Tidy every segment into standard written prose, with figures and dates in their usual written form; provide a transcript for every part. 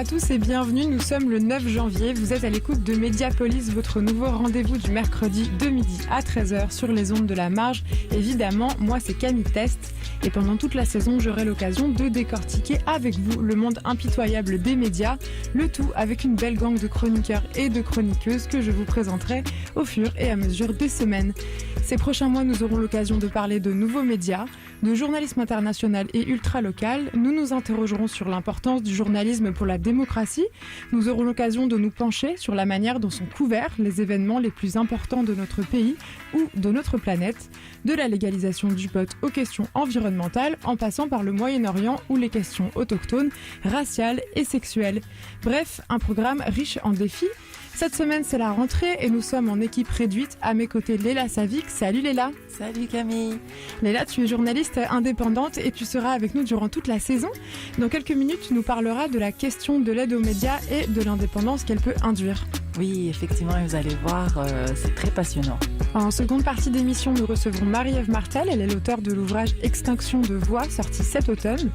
à tous et bienvenue, nous sommes le 9 janvier, vous êtes à l'écoute de Mediapolis, votre nouveau rendez-vous du mercredi de midi à 13h sur les ondes de la Marge. Évidemment, moi c'est Camille Test et pendant toute la saison j'aurai l'occasion de décortiquer avec vous le monde impitoyable des médias, le tout avec une belle gang de chroniqueurs et de chroniqueuses que je vous présenterai au fur et à mesure des semaines. Ces prochains mois, nous aurons l'occasion de parler de nouveaux médias, de journalisme international et ultra-local. Nous nous interrogerons sur l'importance du journalisme pour la démocratie. Nous aurons l'occasion de nous pencher sur la manière dont sont couverts les événements les plus importants de notre pays ou de notre planète, de la légalisation du pot aux questions environnementales, en passant par le Moyen-Orient ou les questions autochtones, raciales et sexuelles. Bref, un programme riche en défis. Cette semaine, c'est la rentrée et nous sommes en équipe réduite. À mes côtés, Léla Savic. Salut Léla. Salut Camille. Léla, tu es journaliste indépendante et tu seras avec nous durant toute la saison. Dans quelques minutes, tu nous parleras de la question de l'aide aux médias et de l'indépendance qu'elle peut induire. Oui, effectivement, et vous allez voir, c'est très passionnant. En seconde partie d'émission, nous recevrons Marie-Ève Martel. Elle est l'auteure de l'ouvrage Extinction de voix, sorti cet automne.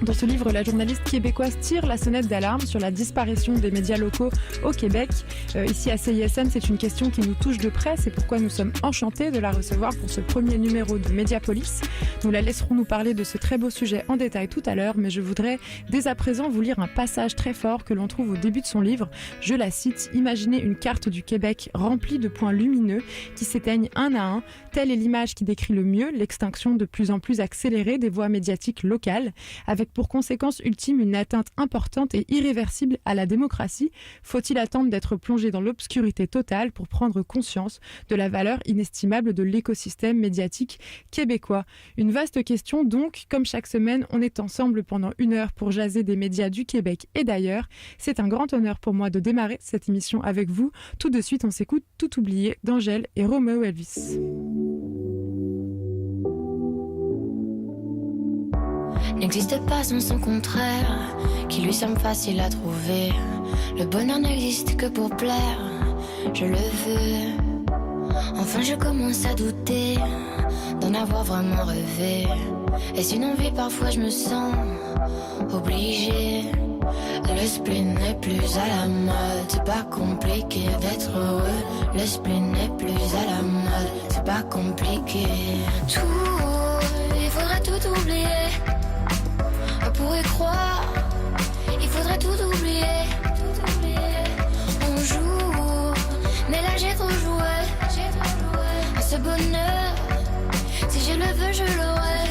Dans ce livre, la journaliste québécoise tire la sonnette d'alarme sur la disparition des médias locaux au Québec. Ici à CISM, c'est une question qui nous touche de près. C'est pourquoi nous sommes enchantés de la recevoir pour ce premier numéro de Mediapolis. Nous la laisserons nous parler de ce très beau sujet en détail tout à l'heure, mais je voudrais dès à présent vous lire un passage très fort que l'on trouve au début de son livre. Je la cite: « Imaginez une carte du Québec remplie de points lumineux qui s'éteignent un à un. Telle est l'image qui décrit le mieux l'extinction de plus en plus accélérée des voix médiatiques locales, avec pour conséquence ultime une atteinte importante et irréversible à la démocratie. Faut-il attendre d'être plongé dans l'obscurité totale pour prendre conscience de la valeur inestimable de l'écosystème médiatique québécois ?» Une vaste question donc. Comme chaque semaine, on est ensemble pendant 1 heure pour jaser des médias du Québec et d'ailleurs. C'est un grand honneur pour moi de démarrer cette émission avec vous. Tout de suite, on s'écoute Tout oublié d'Angèle et Romeo Elvis. N'existe pas sans son contraire, qui lui semble facile à trouver. Le bonheur n'existe que pour plaire, je le veux. Enfin je commence à douter d'en avoir vraiment rêvé. Est-ce une envie? Parfois je me sens obligée. Le spleen n'est plus à la mode, c'est pas compliqué d'être heureux. Le spleen n'est plus à la mode, c'est pas compliqué. Il faudrait tout oublier. Pour y croire, il faudrait tout oublier. On joue, mais là j'ai trop joué. À ce bonheur, si je le veux, je l'aurai.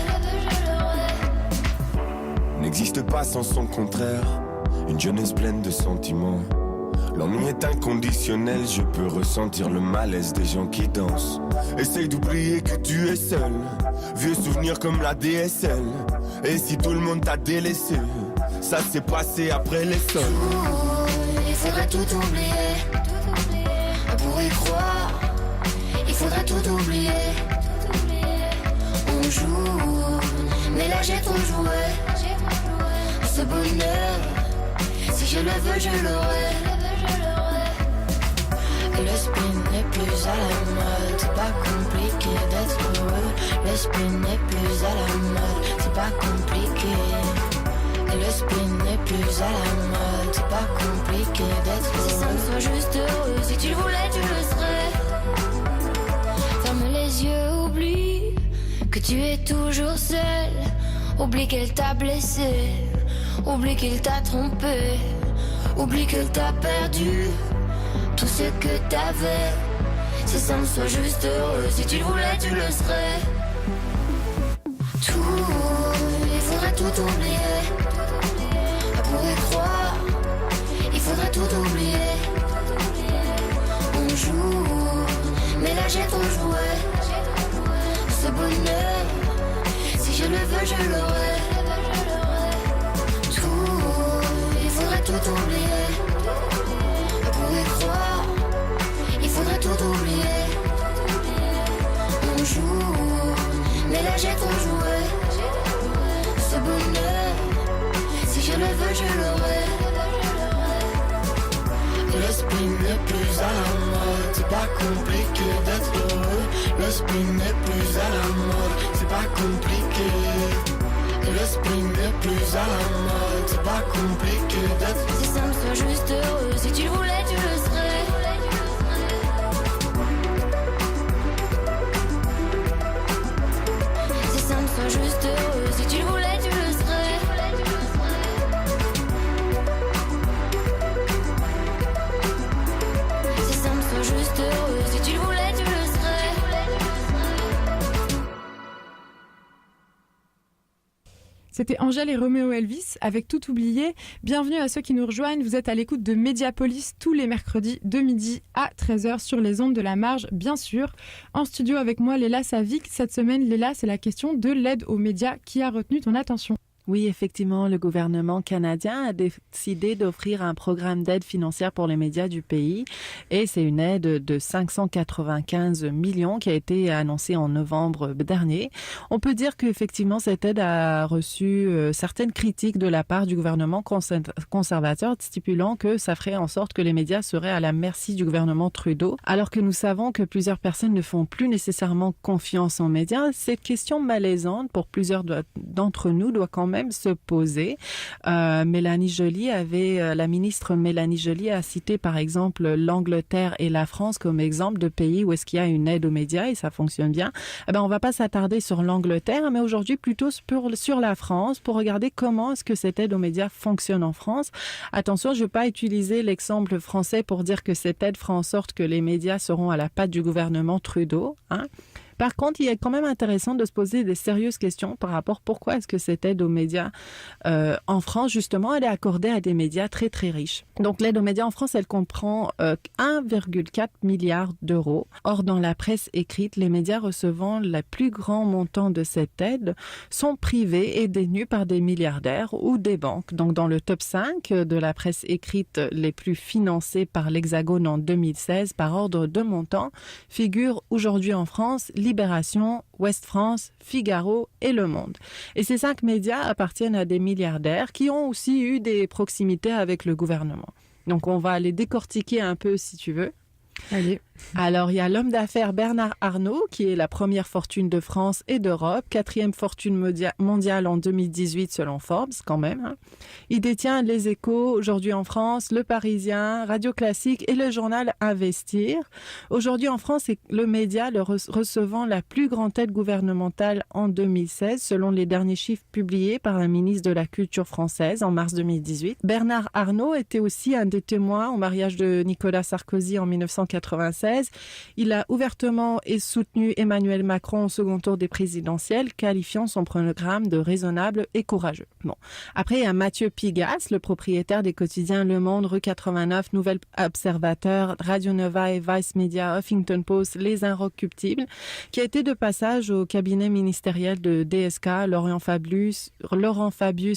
N'existe pas sans son contraire, une jeunesse pleine de sentiments. L'ennui est inconditionnel, je peux ressentir le malaise des gens qui dansent. Essaye d'oublier que tu es seul, vieux souvenirs comme la DSL. Et si tout le monde t'a délaissé, ça s'est passé après les sols. Il faudrait tout oublier. Pour y croire, il faudrait tout oublier. On joue, mais là j'ai trop joué. Ce bonheur, si je le veux, je l'aurai. Le spleen n'est plus à la mode, c'est pas compliqué d'être heureux. Le spleen n'est plus à la mode, c'est pas compliqué. Le spleen n'est plus à la mode, c'est pas compliqué d'être heureux. Si ça me soit juste heureux, si tu le voulais, tu le serais. Ferme les yeux, oublie que tu es toujours seul. Oublie qu'elle t'a blessé, oublie qu'il t'a trompé, oublie qu'elle t'a perdu tout ce que t'avais. Si ça me soit juste heureux, si tu le voulais, tu le serais. Il faudrait tout oublier. Pour y croire, il faudrait tout oublier. On joue, mais là j'ai trop joué. Ce bonheur, si je le veux, je l'aurai. Il faudrait tout oublier. Pour y croire, il faudrait tout oublier. On joue, mais là j'ai trop joué. Ce bonheur, si je le veux, je l'aurai. Le spleen n'est plus à la mode, c'est pas compliqué d'être heureux. Le spleen n'est plus à la mode, c'est pas compliqué. Et le spin n'est plus à la mode. C'est pas compliqué d'être. C'est simple, sois juste heureux. Si tu le voulais, tu le serais. C'est simple, sois juste heureux. Si tu le voulais, tu le serais. C'est simple, sois juste heureux. Si tu le voulais, tu le serais. C'était Angèle et Roméo Elvis avec Tout oublié. Bienvenue à ceux qui nous rejoignent. Vous êtes à l'écoute de Mediapolis tous les mercredis de midi à 13h sur les ondes de la Marge, bien sûr. En studio avec moi, Léla Savic. Cette semaine, Léla, c'est la question de l'aide aux médias qui a retenu ton attention. Oui, effectivement, le gouvernement canadien a décidé d'offrir un programme d'aide financière pour les médias du pays et c'est une aide de 595 millions qui a été annoncée en novembre dernier. On peut dire qu'effectivement, cette aide a reçu certaines critiques de la part du gouvernement conservateur stipulant que ça ferait en sorte que les médias seraient à la merci du gouvernement Trudeau. Alors que nous savons que plusieurs personnes ne font plus nécessairement confiance aux médias, cette question malaisante pour plusieurs d'entre nous doit quand même se poser. La ministre Mélanie Joly a cité par exemple l'Angleterre et la France comme exemple de pays où est-ce qu'il y a une aide aux médias et ça fonctionne bien. On va pas s'attarder sur l'Angleterre, mais aujourd'hui plutôt sur la France pour regarder comment est-ce que cette aide aux médias fonctionne en France. Attention, je ne vais pas utiliser l'exemple français pour dire que cette aide fera en sorte que les médias seront à la patte du gouvernement Trudeau, hein. Par contre, il est quand même intéressant de se poser des sérieuses questions par rapport à pourquoi est-ce que cette aide aux médias en France, justement, elle est accordée à des médias très, très riches. Donc, l'aide aux médias en France, elle comprend 1,4 milliard d'euros. Or, dans la presse écrite, les médias recevant le plus grand montant de cette aide sont privés et détenus par des milliardaires ou des banques. Donc, dans le top 5 de la presse écrite les plus financés par l'Hexagone en 2016 par ordre de montant figurent aujourd'hui en France Libération, Ouest France, Figaro et Le Monde. Et ces 5 médias appartiennent à des milliardaires qui ont aussi eu des proximités avec le gouvernement. Donc on va les décortiquer un peu si tu veux. Allez. Alors, il y a l'homme d'affaires Bernard Arnault, qui est la première fortune de France et d'Europe, 4e fortune mondiale en 2018 selon Forbes, quand même, hein. Il détient Les Échos, aujourd'hui en France, Le Parisien, Radio Classique et le journal Investir. Aujourd'hui en France, c'est le média recevant la plus grande aide gouvernementale en 2016, selon les derniers chiffres publiés par la ministre de la Culture française en mars 2018. Bernard Arnault était aussi un des témoins au mariage de Nicolas Sarkozy en 1996. Il a ouvertement soutenu Emmanuel Macron au second tour des présidentielles, qualifiant son programme de raisonnable et courageux. Bon. Après, il y a Mathieu Pigasse, le propriétaire des quotidiens Le Monde, Rue 89, Nouvel Observateur, Radio Nova et Vice Media, Huffington Post, Les Inrecuptibles, qui a été de passage au cabinet ministériel de DSK, Laurent Fabius,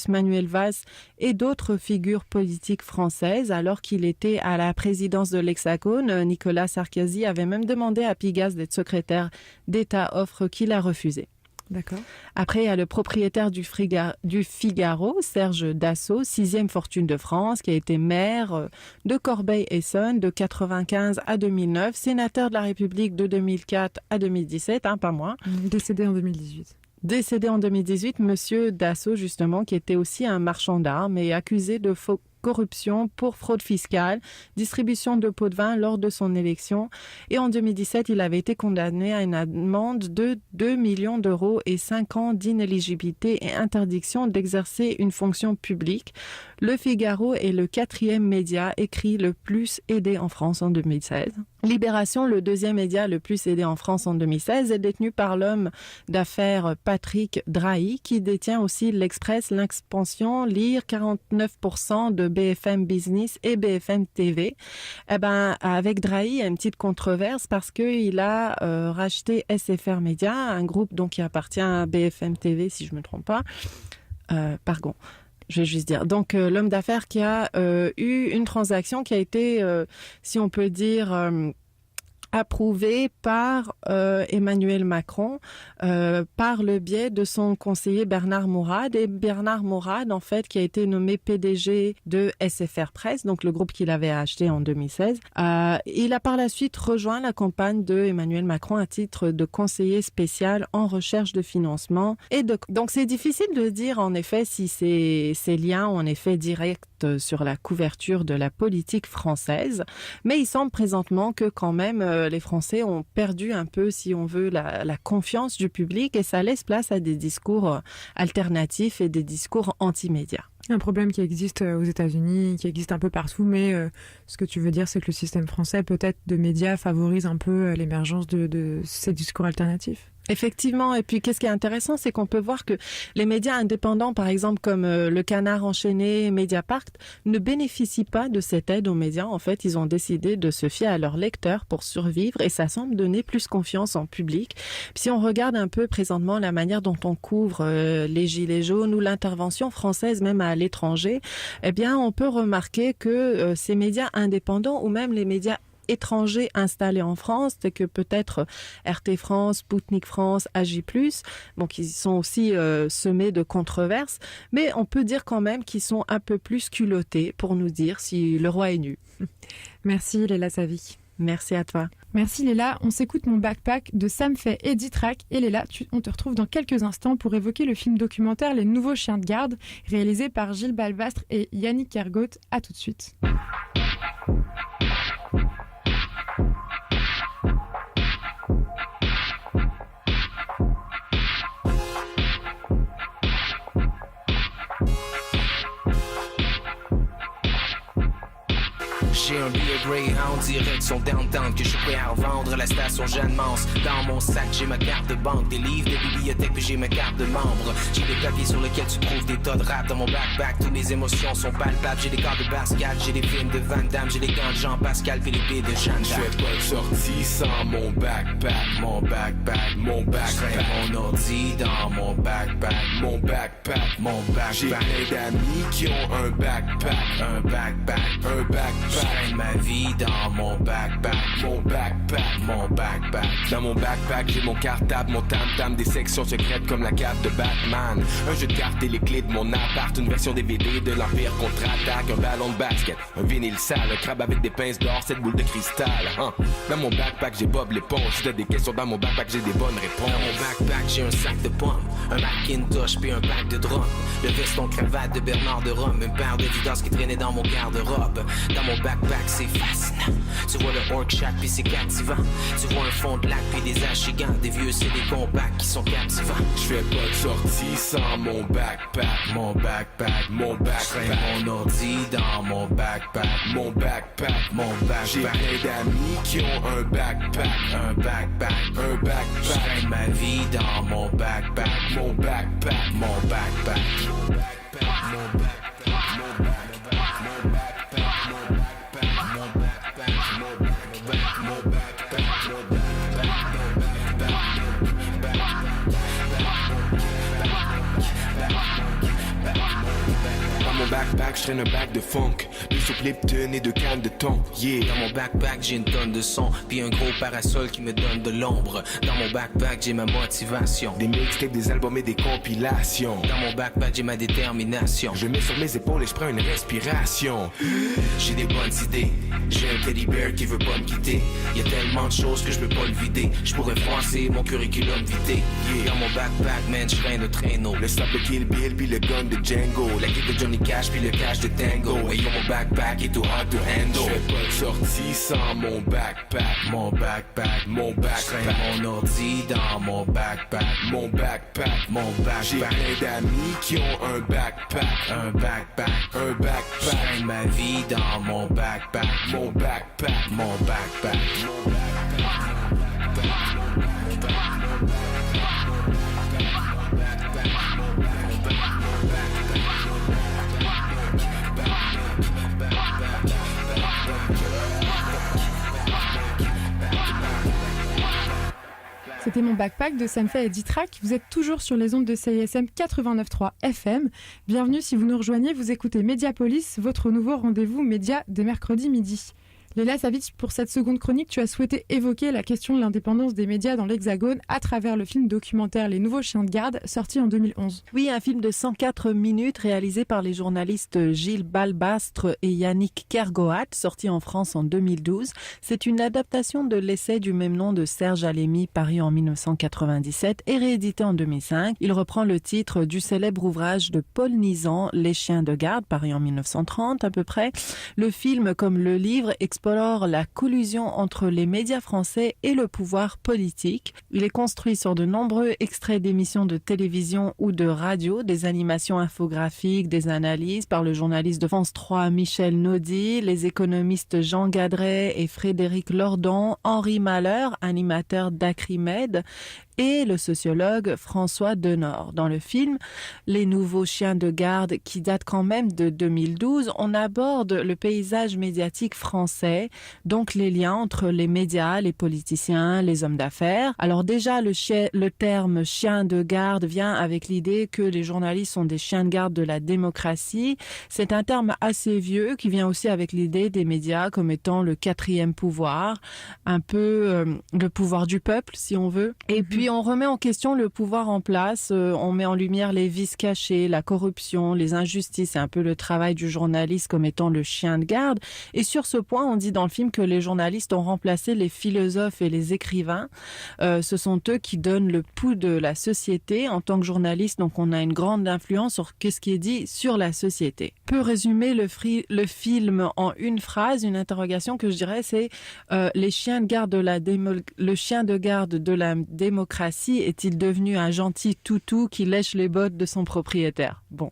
Manuel Valls et d'autres figures politiques françaises, alors qu'il était à la présidence de l'Hexagone. Nicolas Sarkozy avait même demandé à Pigasse d'être secrétaire d'État, offre qu'il a refusée. D'accord. Après, il y a le propriétaire du Figaro, Serge Dassault, 6e fortune de France, qui a été maire de Corbeil-Essonnes de 1995 à 2009, sénateur de la République de 2004 à 2017, pas moins. Décédé en 2018. Décédé en 2018, monsieur Dassault, justement, qui était aussi un marchand d'armes et accusé de corruption pour fraude fiscale, distribution de pots de vin lors de son élection. Et en 2017, il avait été condamné à une amende de 2 millions d'euros et 5 ans d'inéligibilité et interdiction d'exercer une fonction publique. Le Figaro est le 4e média écrit le plus aidé en France en 2016. Libération, le 2e média le plus aidé en France en 2016, est détenu par l'homme d'affaires Patrick Drahi, qui détient aussi l'Express, l'Expansion, Lire, 49% de BFM Business et BFM TV. Avec Drahi, il y a une petite controverse parce qu'il a racheté SFR Média, un groupe donc qui appartient à BFM TV, si je me trompe pas. Pardon. Je vais juste dire. Donc, l'homme d'affaires qui a eu une transaction qui a été, si on peut dire, approuvé par Emmanuel Macron par le biais de son conseiller Bernard Mourad. Et Bernard Mourad, en fait, qui a été nommé PDG de SFR Presse, donc le groupe qu'il avait acheté en 2016, il a par la suite rejoint la campagne de Emmanuel Macron à titre de conseiller spécial en recherche de financement. Donc c'est difficile de dire en effet si ces liens ont en effet direct sur la couverture de la politique française, mais il semble présentement que quand même les Français ont perdu un peu, si on veut, la confiance du public et ça laisse place à des discours alternatifs et des discours anti-médias. Un problème qui existe aux États-Unis, qui existe un peu partout, mais ce que tu veux dire, c'est que le système français, peut-être de médias, favorise un peu l'émergence de ces discours alternatifs. Effectivement, et puis qu'est-ce qui est intéressant, c'est qu'on peut voir que les médias indépendants, par exemple comme Le Canard enchaîné, Mediapart, ne bénéficient pas de cette aide aux médias. En fait, ils ont décidé de se fier à leurs lecteurs pour survivre et ça semble donner plus confiance en public. Puis si on regarde un peu présentement la manière dont on couvre les gilets jaunes ou l'intervention française même à l'étranger, eh bien on peut remarquer que ces médias indépendants ou même les médias étrangers installés en France, c'est que peut-être RT France, Sputnik France, AJ+, donc ils sont aussi semés de controverses, mais on peut dire quand même qu'ils sont un peu plus culottés pour nous dire si le roi est nu. Merci Léla Savik. Merci à toi. Merci Léla, on s'écoute Mon Backpack de Sam Fay et Ditrak. Et Léla, on te retrouve dans quelques instants pour évoquer le film documentaire Les Nouveaux Chiens de Garde, réalisé par Gilles Balbastre et Yannick Ergoth. À tout de suite. J'ai un billet Greyhound direction downtown que je suis prêt à revendre à la station Jeanne-Mance. Dans mon sac j'ai ma carte de banque, des livres, des bibliothèques puis j'ai ma carte de membre. J'ai des papiers sur lesquels tu trouves des tas de rap. Dans mon backpack toutes mes émotions sont palpables. J'ai des cartes de basket, j'ai des films de Van Damme, j'ai des gants de Jean-Pascal puis les billes de Jeanne d'Arc. Je fais pas de sortie sans mon backpack, mon backpack, mon backpack. Mon ordi dans mon backpack, mon backpack, mon backpack. J'ai plein d'amis qui ont un backpack, un backpack, un backpack. Je ma vie dans mon backpack, mon backpack, mon backpack. Dans mon backpack, j'ai mon cartable, mon tam-tam, des sections secrètes comme la carte de Batman. Un jeu de cartes et les clés de mon appart, une version DVD de l'Empire contre-attaque, un ballon de basket, un vinyle sale, un crabe avec des pinces d'or, 7 boules de cristal. Dans mon backpack, j'ai Bob l'éponge. Si t'as des questions dans mon backpack, j'ai des bonnes réponses. Dans mon backpack, j'ai un sac de pommes, un Macintosh puis un pack de drums, le veston cravate de Bernard de Rome, une paire de Didas qui traînait dans mon garde-robe. Dans mon backpack, c'est fascinant. Tu vois le Orc Shack puis c'est captivant. Tu vois un fond de lac puis des achigants, des vieux CD compacts qui sont captivants. Je fais pas de sortie sans mon backpack, mon backpack, mon backpack. Mon ordi dans mon backpack, mon backpack, mon backpack. J'ai plein d'amis qui ont un backpack, un backpack, un backpack. Je ma vie dans mon backpack, mon backpack, mon backpack, mon backpack, mon backpack. Dans mon backpack, je traîne un bac de funk, de soupe Lipton et de cannes de thon, yeah. Dans mon backpack, j'ai une tonne de son, puis un gros parasol qui me donne de l'ombre. Dans mon backpack, j'ai ma motivation, des mixtapes, des albums et des compilations. Dans mon backpack, j'ai ma détermination. Je mets sur mes épaules et je prends une respiration. J'ai des bonnes idées, j'ai un teddy bear qui veut pas me quitter. Y'a tellement de choses que je peux pas le vider. Je pourrais froisser mon curriculum vitae, yeah. Dans mon backpack, man, je traîne le traîneau, le sable de Kill Bill puis le gun de Django, la kick de Johnny Cash puis le cash de Tango. Et yo, mon backpack est too hard to handle. Je fais pas de sortie sans mon backpack, mon backpack, mon backpack. Mon ordi dans mon backpack, mon backpack, mon backpack. J'ai plein d'amis qui ont un backpack, un backpack, un backpack. Je ma vie dans mon backpack, mon backpack, mon backpack, mon backpack. C'était Mon Backpack de Sam Fay et Ditrak. Vous êtes toujours sur les ondes de CISM 89.3 FM. Bienvenue si vous nous rejoignez, vous écoutez Mediapolis, votre nouveau rendez-vous média des mercredis midi. Léla Savitch, pour cette seconde chronique, tu as souhaité évoquer la question de l'indépendance des médias dans l'Hexagone à travers le film documentaire Les Nouveaux Chiens de Garde, sorti en 2011. Oui, un film de 104 minutes réalisé par les journalistes Gilles Balbastre et Yannick Kergoat, sorti en France en 2012. C'est une adaptation de l'essai du même nom de Serge Alemi, paru en 1997 et réédité en 2005. Il reprend le titre du célèbre ouvrage de Paul Nizan, Les Chiens de Garde, paru en 1930 à peu près. Le film, comme le livre, explore la collusion entre les médias français et le pouvoir politique. Il est construit sur de nombreux extraits d'émissions de télévision ou de radio, des animations infographiques, des analyses par le journaliste de France 3 Michel Naudy, les économistes Jean Gadret et Frédéric Lordon, Henri Malheur, animateur d'Acrimed, et le sociologue François Denord. Dans le film Les Nouveaux Chiens de Garde, qui date quand même de 2012, on aborde le paysage médiatique français, donc les liens entre les médias, les politiciens, les hommes d'affaires. Alors déjà, le terme chien de garde vient avec l'idée que les journalistes sont des chiens de garde de la démocratie. C'est un terme assez vieux qui vient aussi avec l'idée des médias comme étant le quatrième pouvoir, un peu le pouvoir du peuple, si on veut. Et puis, on remet en question le pouvoir en place, on met en lumière les vices cachés, la corruption, les injustices. C'est un peu le travail du journaliste comme étant le chien de garde. Et sur ce point, on dit dans le film que les journalistes ont remplacé les philosophes et les écrivains. Ce sont eux qui donnent le pouls de la société. En tant que journaliste, donc on a une grande influence sur ce qui est dit sur la société. On peut résumer le film en une phrase, une interrogation que je dirais, c'est les chiens de garde le chien de garde de la démocratie est-il devenu un gentil toutou qui lèche les bottes de son propriétaire? Bon,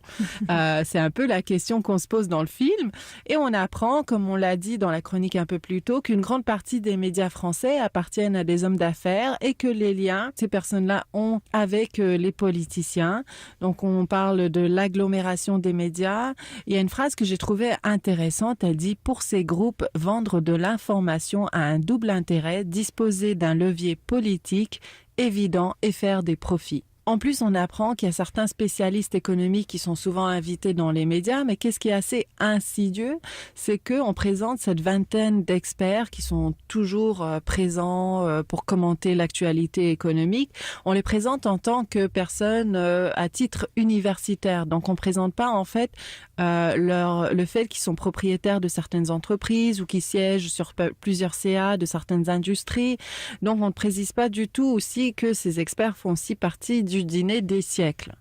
c'est un peu la question qu'on se pose dans le film. Et on apprend, comme on l'a dit dans la chronique un peu plus tôt, qu'une grande partie des médias français appartiennent à des hommes d'affaires et que les liens, ces personnes-là ont avec les politiciens. Donc, on parle de l'agglomération des médias. Il y a une phrase que j'ai trouvée intéressante. Elle dit « Pour ces groupes, vendre de l'information a un double intérêt, disposer d'un levier politique évident et faire des profits. » En plus, on apprend qu'il y a certains spécialistes économiques qui sont souvent invités dans les médias, mais qu'est-ce qui est assez insidieux, c'est qu'on présente cette vingtaine d'experts qui sont toujours présents pour commenter l'actualité économique. On les présente en tant que personnes à titre universitaire. Donc, on ne présente pas en fait le fait qu'ils sont propriétaires de certaines entreprises ou qu'ils siègent sur plusieurs CA de certaines industries. Donc, on ne précise pas du tout aussi que ces experts font aussi partie du dîner des siècles.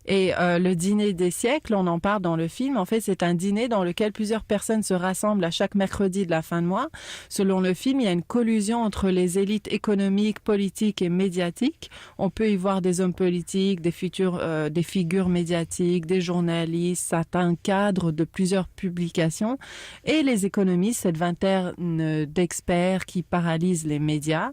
Et le dîner des siècles, on en parle dans le film. En fait, c'est un dîner dans lequel plusieurs personnes se rassemblent à chaque mercredi de la fin de mois. Selon le film, il y a une collusion entre les élites économiques, politiques et médiatiques. On peut y voir des hommes politiques, des figures médiatiques, des journalistes, certains cadres de plusieurs publications. Et les économistes, cette vingtaine d'experts qui paralysent les médias.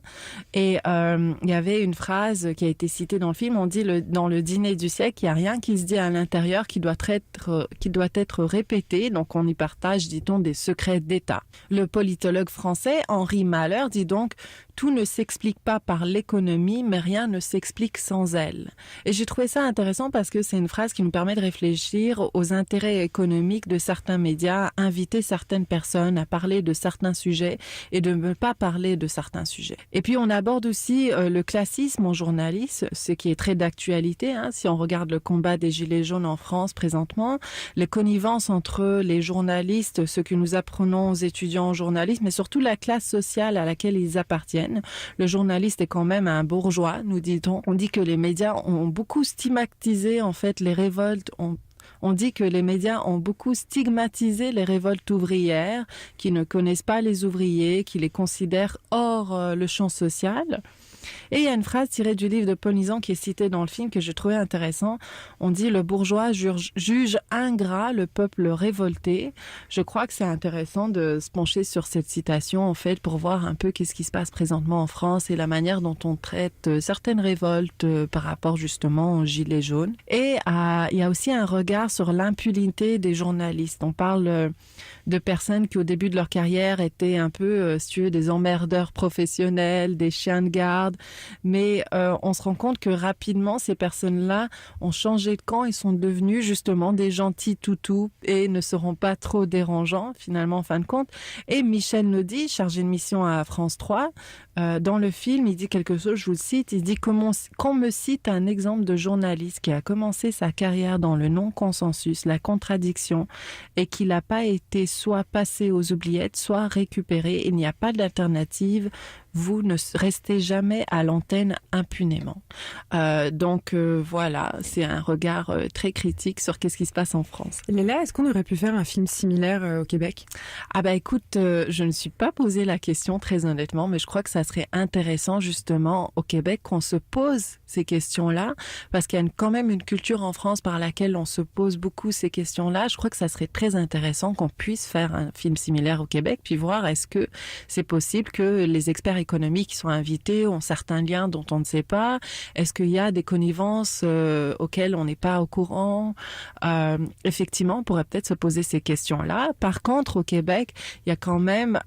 Et il y avait une phrase qui a été citée dans le film. On dit dans le dîner du siècle, il y a rien qui se dit à l'intérieur qui doit être répété. Donc, on y partage, dit-on, des secrets d'État. Le politologue français Henri Malheur dit donc « Tout ne s'explique pas par l'économie, mais rien ne s'explique sans elle. » Et j'ai trouvé ça intéressant parce que c'est une phrase qui nous permet de réfléchir aux intérêts économiques de certains médias, inviter certaines personnes à parler de certains sujets et de ne pas parler de certains sujets. Et puis, on aborde aussi le classisme en journalisme, ce qui est très d'actualité, si on regarde le combat des Gilets jaunes en France présentement, les connivences entre les journalistes, ce que nous apprenons aux étudiants en journalisme, mais surtout la classe sociale à laquelle ils appartiennent. Le journaliste est quand même un bourgeois, nous dit-on. On dit que les médias ont beaucoup stigmatisé en fait les révoltes. On dit que les médias ont beaucoup stigmatisé les révoltes ouvrières, qui ne connaissent pas les ouvriers, qui les considèrent hors le champ social. Et il y a une phrase tirée du livre de Paul Nizan qui est citée dans le film que j'ai trouvé intéressant. On dit « Le bourgeois juge ingrat le peuple révolté ». Je crois que c'est intéressant de se pencher sur cette citation en fait pour voir un peu qu'est-ce qui se passe présentement en France et la manière dont on traite certaines révoltes par rapport justement aux Gilets jaunes. Et il y a aussi un regard sur l'impunité des journalistes. On parle de personnes qui au début de leur carrière étaient un peu, si tu veux, des emmerdeurs professionnels, des chiens de garde, Mais on se rend compte que rapidement, ces personnes-là ont changé de camp et sont devenus justement des gentils toutous et ne seront pas trop dérangeants finalement en fin de compte. Et Michel Naudy, chargé de mission à France 3, dans le film, il dit quelque chose, je vous le cite, il dit qu'on me cite un exemple de journaliste qui a commencé sa carrière dans le non-consensus, la contradiction, et qui n'a pas été soit passé aux oubliettes, soit récupéré. Il n'y a pas d'alternative. Vous ne restez jamais à l'antenne impunément. Donc voilà, c'est un regard très critique sur qu'est-ce qui se passe en France. Léla, est-ce qu'on aurait pu faire un film similaire au Québec? Ah bah écoute, je ne me suis pas posé la question très honnêtement, mais je crois que ça serait intéressant justement au Québec qu'on se pose ces questions-là, parce qu'il y a quand même une culture en France par laquelle on se pose beaucoup ces questions-là. Je crois que ça serait très intéressant qu'on puisse faire un film similaire au Québec, puis voir est-ce que c'est possible que les experts économiques qui sont invités ont certains liens dont on ne sait pas. Est-ce qu'il y a des connivences auxquelles on n'est pas au courant? Effectivement, on pourrait peut-être se poser ces questions-là. Par contre, au Québec, il y a quand même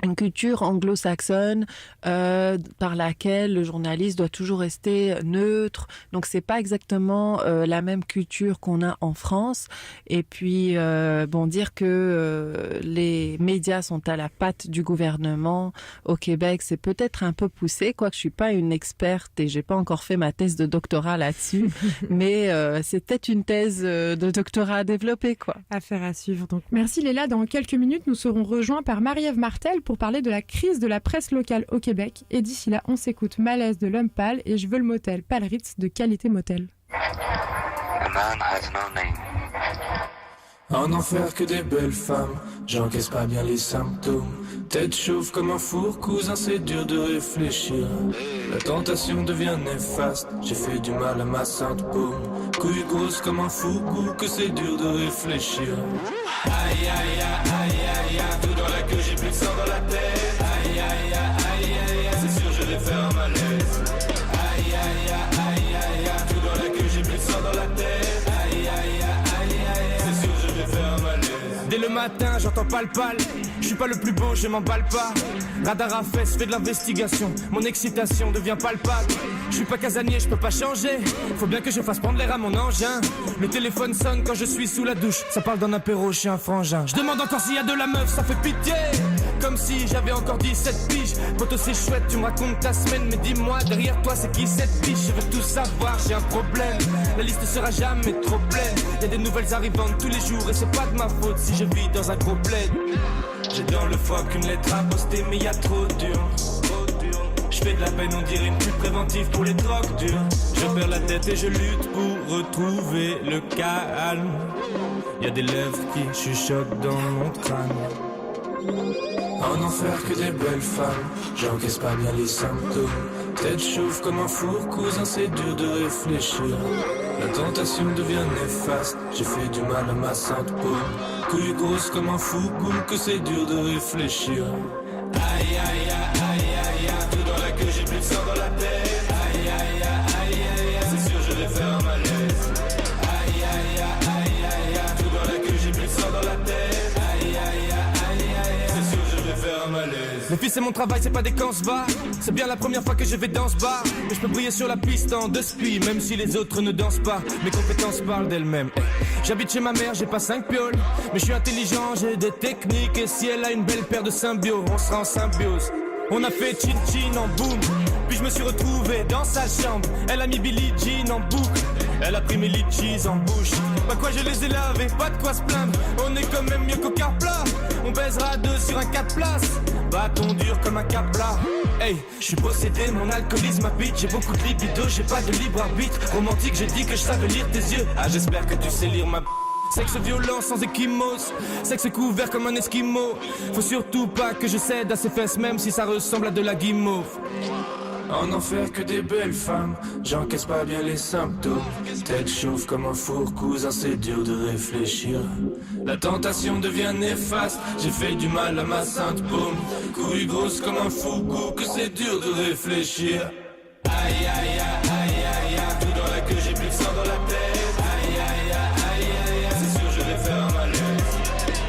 une culture anglo-saxonne par laquelle le journaliste doit toujours rester neutre. Donc c'est pas exactement la même culture qu'on a en France. Et puis dire que les médias sont à la patte du gouvernement au Québec, c'est peut-être un peu poussé, quoique je suis pas une experte et j'ai pas encore fait ma thèse de doctorat là-dessus. Mais c'est peut-être une thèse de doctorat à développer, quoi. Affaire à suivre. Donc merci Léla. Dans quelques minutes, nous serons rejoints par Marie-Ève Martel pour parler de la crise de la presse locale au Québec. Et d'ici là, on s'écoute Malaise de l'Homme Pâle et Je veux le motel, Pâle-Ritz de Qualité Motel. A man has no name. En enfer que des belles femmes, j'encaisse pas bien les symptômes. Tête chauve comme un four, cousin, c'est dur de réfléchir. La tentation devient néfaste, j'ai fait du mal à ma sainte paume. Couille grosse comme un fougou, que c'est dur de réfléchir. Aïe aïe aïe aïe aïe aïe, tout dans la queue, j'ai plus de sang dans la tête. Aïe aïe aïe aïe aïe aïe, c'est sûr je vais faire un malaise. Aïe aïe aïe aïe aïe aïe, tout dans la queue, j'ai plus de sang dans la tête. Aïe aïe aïe aïe aïe, c'est sûr je vais faire un malaise. Dès le matin, j'entends pas le pal. Je suis pas le plus beau, je m'emballe pas. Radar à fesses, fais de l'investigation. Mon excitation devient palpable. Je suis pas casanier, je peux pas changer. Faut bien que je fasse prendre l'air à mon engin. Le téléphone sonne quand je suis sous la douche. Ça parle d'un apéro chez un frangin. Je demande encore s'il y a de la meuf, ça fait pitié. Comme si j'avais encore 17 piges. Poto c'est chouette, tu me racontes ta semaine. Mais dis-moi, derrière toi c'est qui cette biche? Je veux tout savoir, j'ai un problème. La liste sera jamais trop pleine. Y'a des nouvelles arrivantes tous les jours. Et c'est pas de ma faute si je vis dans un gros bled. J'ai dans le foie qu'une lettre à poster, mais y a trop dur. Je fais de la peine, on dirait une pub préventive pour les drogues dures. Je perds la tête et je lutte pour retrouver le calme. Y a des lèvres qui chuchotent dans mon crâne. En enfer que des belles femmes, j'encaisse pas bien les symptômes. Tête chauve comme un four, cousin, c'est dur de réfléchir. La tentation devient néfaste, j'ai fait du mal à ma sainte paume. Couille grosse comme un fougou, que c'est dur de réfléchir. Aïe aïe aïe aïe aïe aïe, tout dans la queue, j'ai plus de sang dans la tête. Aïe aïe aïe aïe aïe aïe, c'est sûr je vais faire un malaise. Aïe aïe aïe aïe aïe aïe, tout dans la queue, j'ai plus de sang dans la tête. Aïe aïe aïe aïe aïe, c'est sûr je vais faire un malaise. Les filles c'est mon travail, c'est pas des camps va. C'est bien la première fois que je vais dans ce bar. Mais je peux briller sur la piste en deux spies, même si les autres ne dansent pas. Mes compétences parlent d'elles-mêmes. J'habite chez ma mère, j'ai pas 5 pioles. Mais je suis intelligent, j'ai des techniques. Et si elle a une belle paire de symbios, on sera en symbiose. On a fait chin-chin en boom. Puis je me suis retrouvé dans sa chambre. Elle a mis Billie Jean en boucle. Elle a pris mes litchis en bouche. Bah quoi, je les ai lavés, pas de quoi se plaindre. On est quand même mieux qu'au car plat. On baisera à deux sur un 4 places. Bâton dur comme un capla. Hey, je suis possédé, mon alcoolisme habite. J'ai beaucoup de libido, j'ai pas de libre arbitre. Romantique, j'ai dit que je savais lire tes yeux. Ah, j'espère que tu sais lire ma... Sexe violent sans échymose, sexe couvert comme un esquimau. Faut surtout pas que je cède à ses fesses, même si ça ressemble à de la guimauve. En enfer que des belles femmes, j'encaisse pas bien les symptômes. Tête chauve comme un four, cousin, c'est dur de réfléchir. La tentation devient néfaste, j'ai fait du mal à ma sainte paume. Couille grosse comme un fougou, que c'est dur de réfléchir. Aïe aïe aïe aïe aïe aïe, tout dans la queue, j'ai plus de sang dans la tête. Aïe aïe aïe aïe aïe, c'est sûr je vais faire un malaise.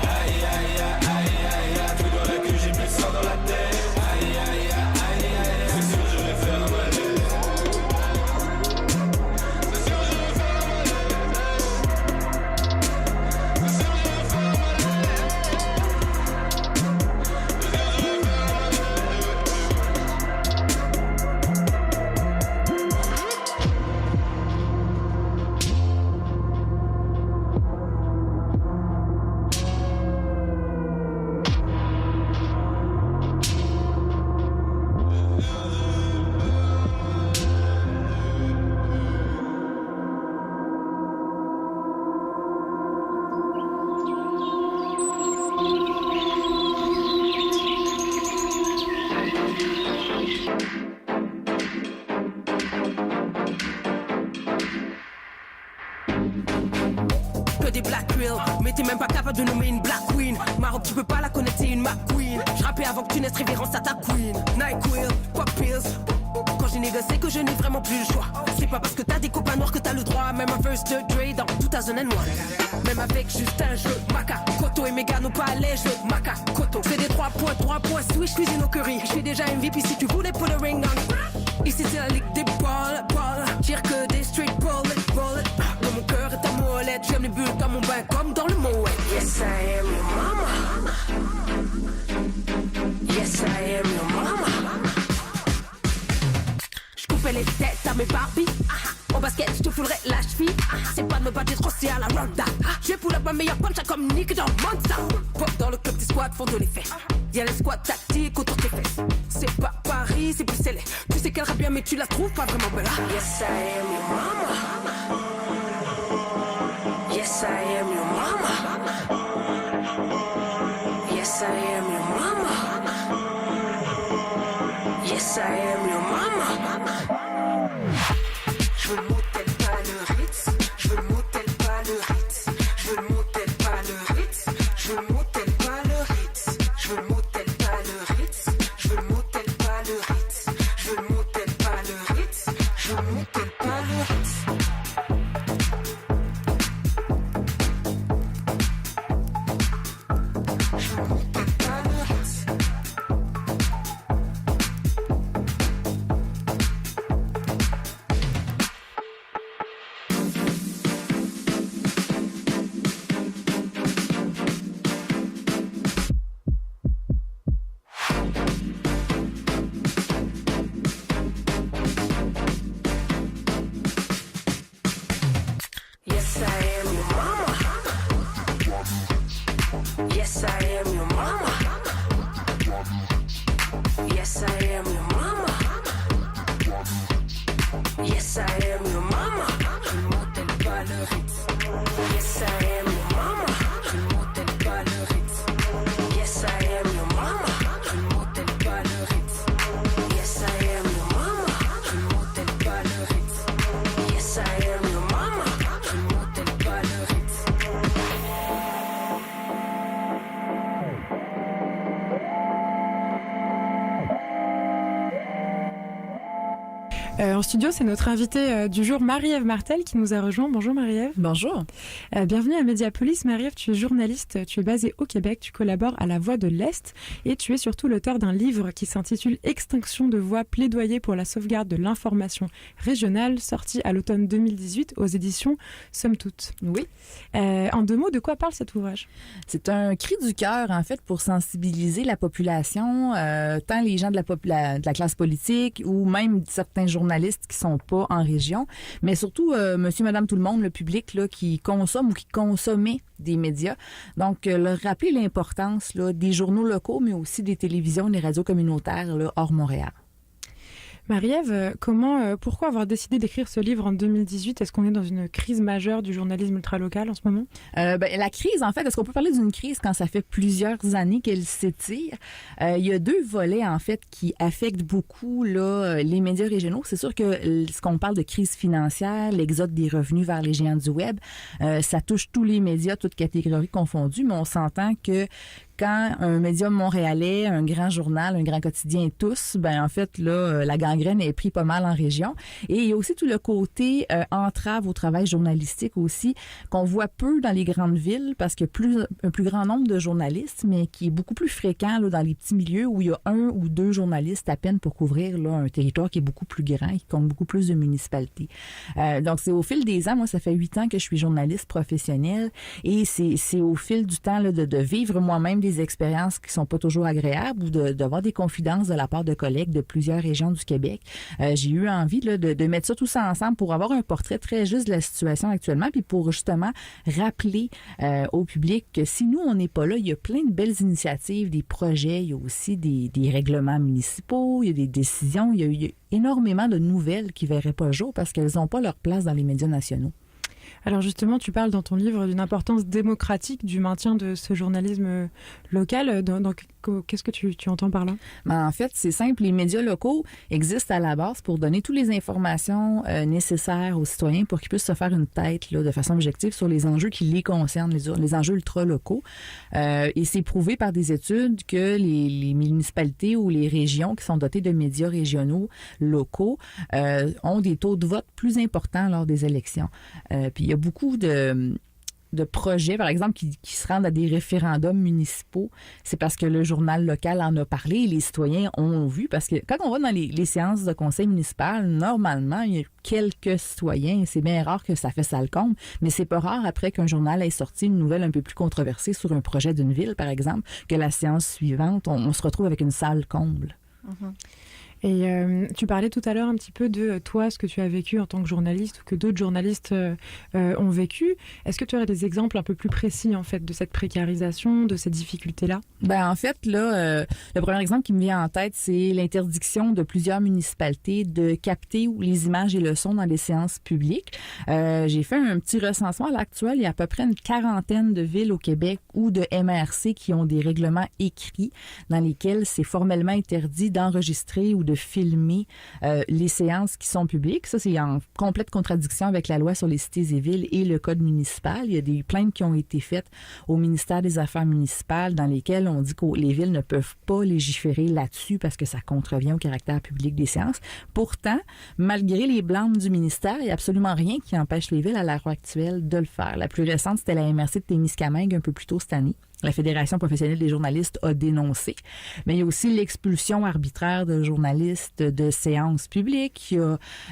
Aïe aïe aïe aïe aïe, tout dans la queue, j'ai plus de sang dans la tête. Aïe aïe aïe aïe aïe, c'est sûr je vais capable de nommer une black queen. Maroc, tu peux pas la connaître, c'est une McQueen. Je rappais avant que tu naisses, révérence à ta queen. NyQuil, pop pills. Quand j'ai négocié que je n'ai vraiment plus le choix. C'est pas parce que t'as des copains noirs que t'as le droit. Même un verse de Dre dans 2001. Même avec juste un jeu, Maca, Koto et Megano pas les jeux, Maca, Koto. C'est des 3 points, switch, cuisine au curry. Je suis déjà MVP si tu voulais put a ring on. Ici c'est la ligue des balles. Tire que des straight bullet. Dans mon cœur et ta molette, j'aime les bulles dans mon bain comme dans le Moet. Yes, I am your mama. Yes, I am your mama. J'coupais les têtes à mes Barbie. Au basket, j'te foulerais la cheville. C'est pas de me battre trop, c'est à la ronda. J'ai pull up ma meilleure punch comme Nick dans Monza. Pop dans le club, tes squats font de l'effet. Y'a les squats tactiques autour de tes fesses. C'est pas Paris, c'est Bruxelles. Tu sais qu'elle rappe bien, mais tu la trouves pas vraiment belle. Yes, I am your mama. Yes, I am your mama. Yes, I am your mama. Yes, I am your mama. Je veux le motel, pas le Ritz. Je veux le motel, pas le Ritz. Je veux le motel, pas le Ritz. Je veux le motel, pas le Ritz. Je veux le motel, pas le Ritz. Je veux le motel, pas le Ritz. Je veux le motel, pas le Ritz. Je veux le motel, pas le Ritz. En studio, c'est notre invitée du jour, Marie-Ève Martel, qui nous a rejoint. Bonjour Marie-Ève. Bonjour. Bienvenue à Mediapolis. Marie-Ève, tu es journaliste, tu es basée au Québec, tu collabores à La Voix de l'Est et tu es surtout l'auteur d'un livre qui s'intitule Extinction de voix, plaidoyer pour la sauvegarde de l'information régionale, sorti à l'automne 2018 aux éditions Somme Toute. Oui. En 2 mots, de quoi parle cet ouvrage? C'est un cri du cœur, en fait, pour sensibiliser la population, tant les gens de la classe politique ou même certains journalistes qui sont pas en région, mais surtout monsieur, madame, tout le monde, le public là, qui consomme ou qui consommait des médias. Donc, leur rappeler l'importance là, des journaux locaux, mais aussi des télévisions, des radios communautaires là, hors Montréal. Marie-Ève, pourquoi avoir décidé d'écrire ce livre en 2018? Est-ce qu'on est dans une crise majeure du journalisme ultralocal en ce moment? La crise, en fait, est-ce qu'on peut parler d'une crise quand ça fait plusieurs années qu'elle s'étire? Il y a 2 volets, en fait, qui affectent beaucoup là, les médias régionaux. C'est sûr que ce qu'on parle de crise financière, l'exode des revenus vers les géants du web, ça touche tous les médias, toutes catégories confondues, mais on s'entend que quand un média montréalais, un grand journal, un grand quotidien tous, ben en fait là la gangrène est prise pas mal en région. Et il y a aussi tout le côté entrave au travail journalistique aussi qu'on voit peu dans les grandes villes parce qu'il y a un plus grand nombre de journalistes, mais qui est beaucoup plus fréquent là, dans les petits milieux où il y a 1 ou 2 journalistes à peine pour couvrir là, un territoire qui est beaucoup plus grand et qui compte beaucoup plus de municipalités. Donc c'est au fil des ans, moi ça fait 8 ans que je suis journaliste professionnelle et c'est au fil du temps là, de vivre moi-même des expériences qui sont pas toujours agréables ou d'avoir des confidences de la part de collègues de plusieurs régions du Québec. J'ai eu envie là, de mettre ça tout ça ensemble pour avoir un portrait très juste de la situation actuellement puis pour justement rappeler au public que si nous, on n'est pas là, il y a plein de belles initiatives, des projets, il y a aussi des règlements municipaux, il y a des décisions, il y a énormément de nouvelles qui ne verraient pas le jour parce qu'elles n'ont pas leur place dans les médias nationaux. Alors justement, tu parles dans ton livre d'une importance démocratique du maintien de ce journalisme local. Qu'est-ce que tu entends par là? En fait, c'est simple. Les médias locaux existent à la base pour donner toutes les informations nécessaires aux citoyens pour qu'ils puissent se faire une tête là, de façon objective sur les enjeux qui les concernent, les enjeux ultra-locaux. Et c'est prouvé par des études que les municipalités ou les régions qui sont dotées de médias régionaux locaux ont des taux de vote plus importants lors des élections. Puis il y a beaucoup de projets, par exemple, qui se rendent à des référendums municipaux. C'est parce que le journal local en a parlé et les citoyens ont vu. Parce que quand on va dans les séances de conseil municipal, normalement, il y a quelques citoyens. C'est bien rare que ça fait ça le comble, mais c'est pas rare après qu'un journal ait sorti une nouvelle un peu plus controversée sur un projet d'une ville, par exemple, que la séance suivante, on se retrouve avec une salle comble. Mm-hmm. Et tu parlais tout à l'heure un petit peu de toi, ce que tu as vécu en tant que journaliste ou que d'autres journalistes ont vécu. Est-ce que tu aurais des exemples un peu plus précis en fait de cette précarisation, de ces difficultés-là? En fait, là, le premier exemple qui me vient en tête, c'est l'interdiction de plusieurs municipalités de capter les images et le son dans les séances publiques. J'ai fait un petit recensement à l'actuel. Il y a à peu près une quarantaine de villes au Québec ou de MRC qui ont des règlements écrits dans lesquels c'est formellement interdit d'enregistrer ou de filmer les séances qui sont publiques. Ça, c'est en complète contradiction avec la loi sur les cités et villes et le code municipal. Il y a des plaintes qui ont été faites au ministère des Affaires municipales dans lesquelles on dit que les villes ne peuvent pas légiférer là-dessus parce que ça contrevient au caractère public des séances. Pourtant, malgré les blâmes du ministère, il n'y a absolument rien qui empêche les villes à l'heure actuelle de le faire. La plus récente, c'était la MRC de Témiscamingue un peu plus tôt cette année. La Fédération professionnelle des journalistes a dénoncé. Mais il y a aussi l'expulsion arbitraire de journalistes de séances publiques. Il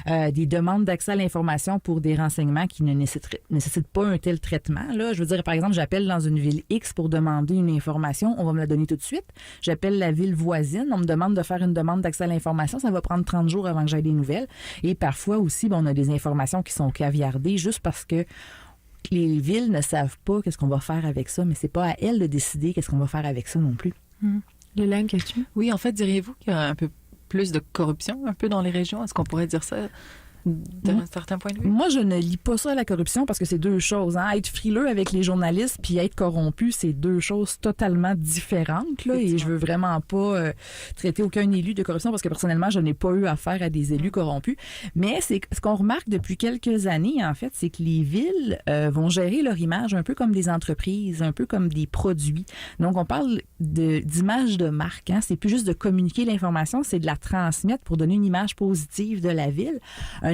y a des demandes d'accès à l'information pour des renseignements qui ne nécessitent pas un tel traitement. Là, je veux dire, par exemple, j'appelle dans une ville X pour demander une information. On va me la donner tout de suite. J'appelle la ville voisine. On me demande de faire une demande d'accès à l'information. Ça va prendre 30 jours avant que j'aie des nouvelles. Et parfois aussi, on a des informations qui sont caviardées juste parce que les villes ne savent pas qu'est-ce qu'on va faire avec ça, mais c'est pas à elles de décider qu'est-ce qu'on va faire avec ça non plus. Léla, une question? Oui, en fait, diriez-vous qu'il y a un peu plus de corruption un peu dans les régions? Est-ce qu'on pourrait dire ça d'un certain point de vue? Moi, je ne lis pas ça à la corruption parce que c'est deux choses. Hein. Être frileux avec les journalistes puis être corrompu, c'est deux choses totalement différentes. Là, et je veux vraiment pas traiter aucun élu de corruption parce que personnellement, je n'ai pas eu affaire à des élus corrompus. Mais c'est ce qu'on remarque depuis quelques années, en fait, c'est que les villes vont gérer leur image un peu comme des entreprises, un peu comme des produits. Donc, on parle d'image de marque. Hein. C'est plus juste de communiquer l'information, c'est de la transmettre pour donner une image positive de la ville.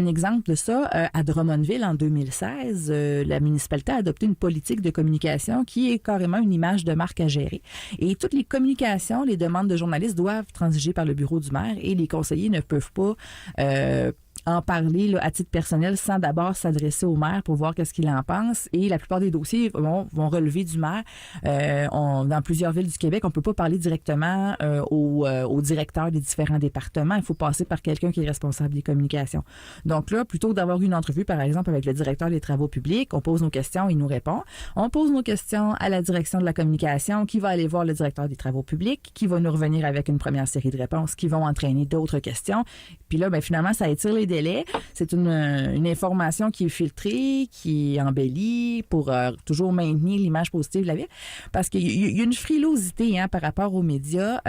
Un exemple de ça, à Drummondville, en 2016, la municipalité a adopté une politique de communication qui est carrément une image de marque à gérer. Et toutes les communications, les demandes de journalistes doivent transiger par le bureau du maire et les conseillers ne peuvent pas en parler là, à titre personnel sans d'abord s'adresser au maire pour voir qu'est-ce qu'il en pense. Et la plupart des dossiers vont relever du maire. Dans plusieurs villes du Québec, on peut pas parler directement au directeur des différents départements. Il faut passer par quelqu'un qui est responsable des communications. Donc là, plutôt que d'avoir une entrevue, par exemple, avec le directeur des travaux publics, on pose nos questions, il nous répond. On pose nos questions à la direction de la communication qui va aller voir le directeur des travaux publics, qui va nous revenir avec une première série de réponses qui vont entraîner d'autres questions. Puis là, finalement, ça étire les délais. C'est une information qui est filtrée, qui est embellie pour toujours maintenir l'image positive de la ville. Parce qu'il y a une frilosité par rapport aux médias.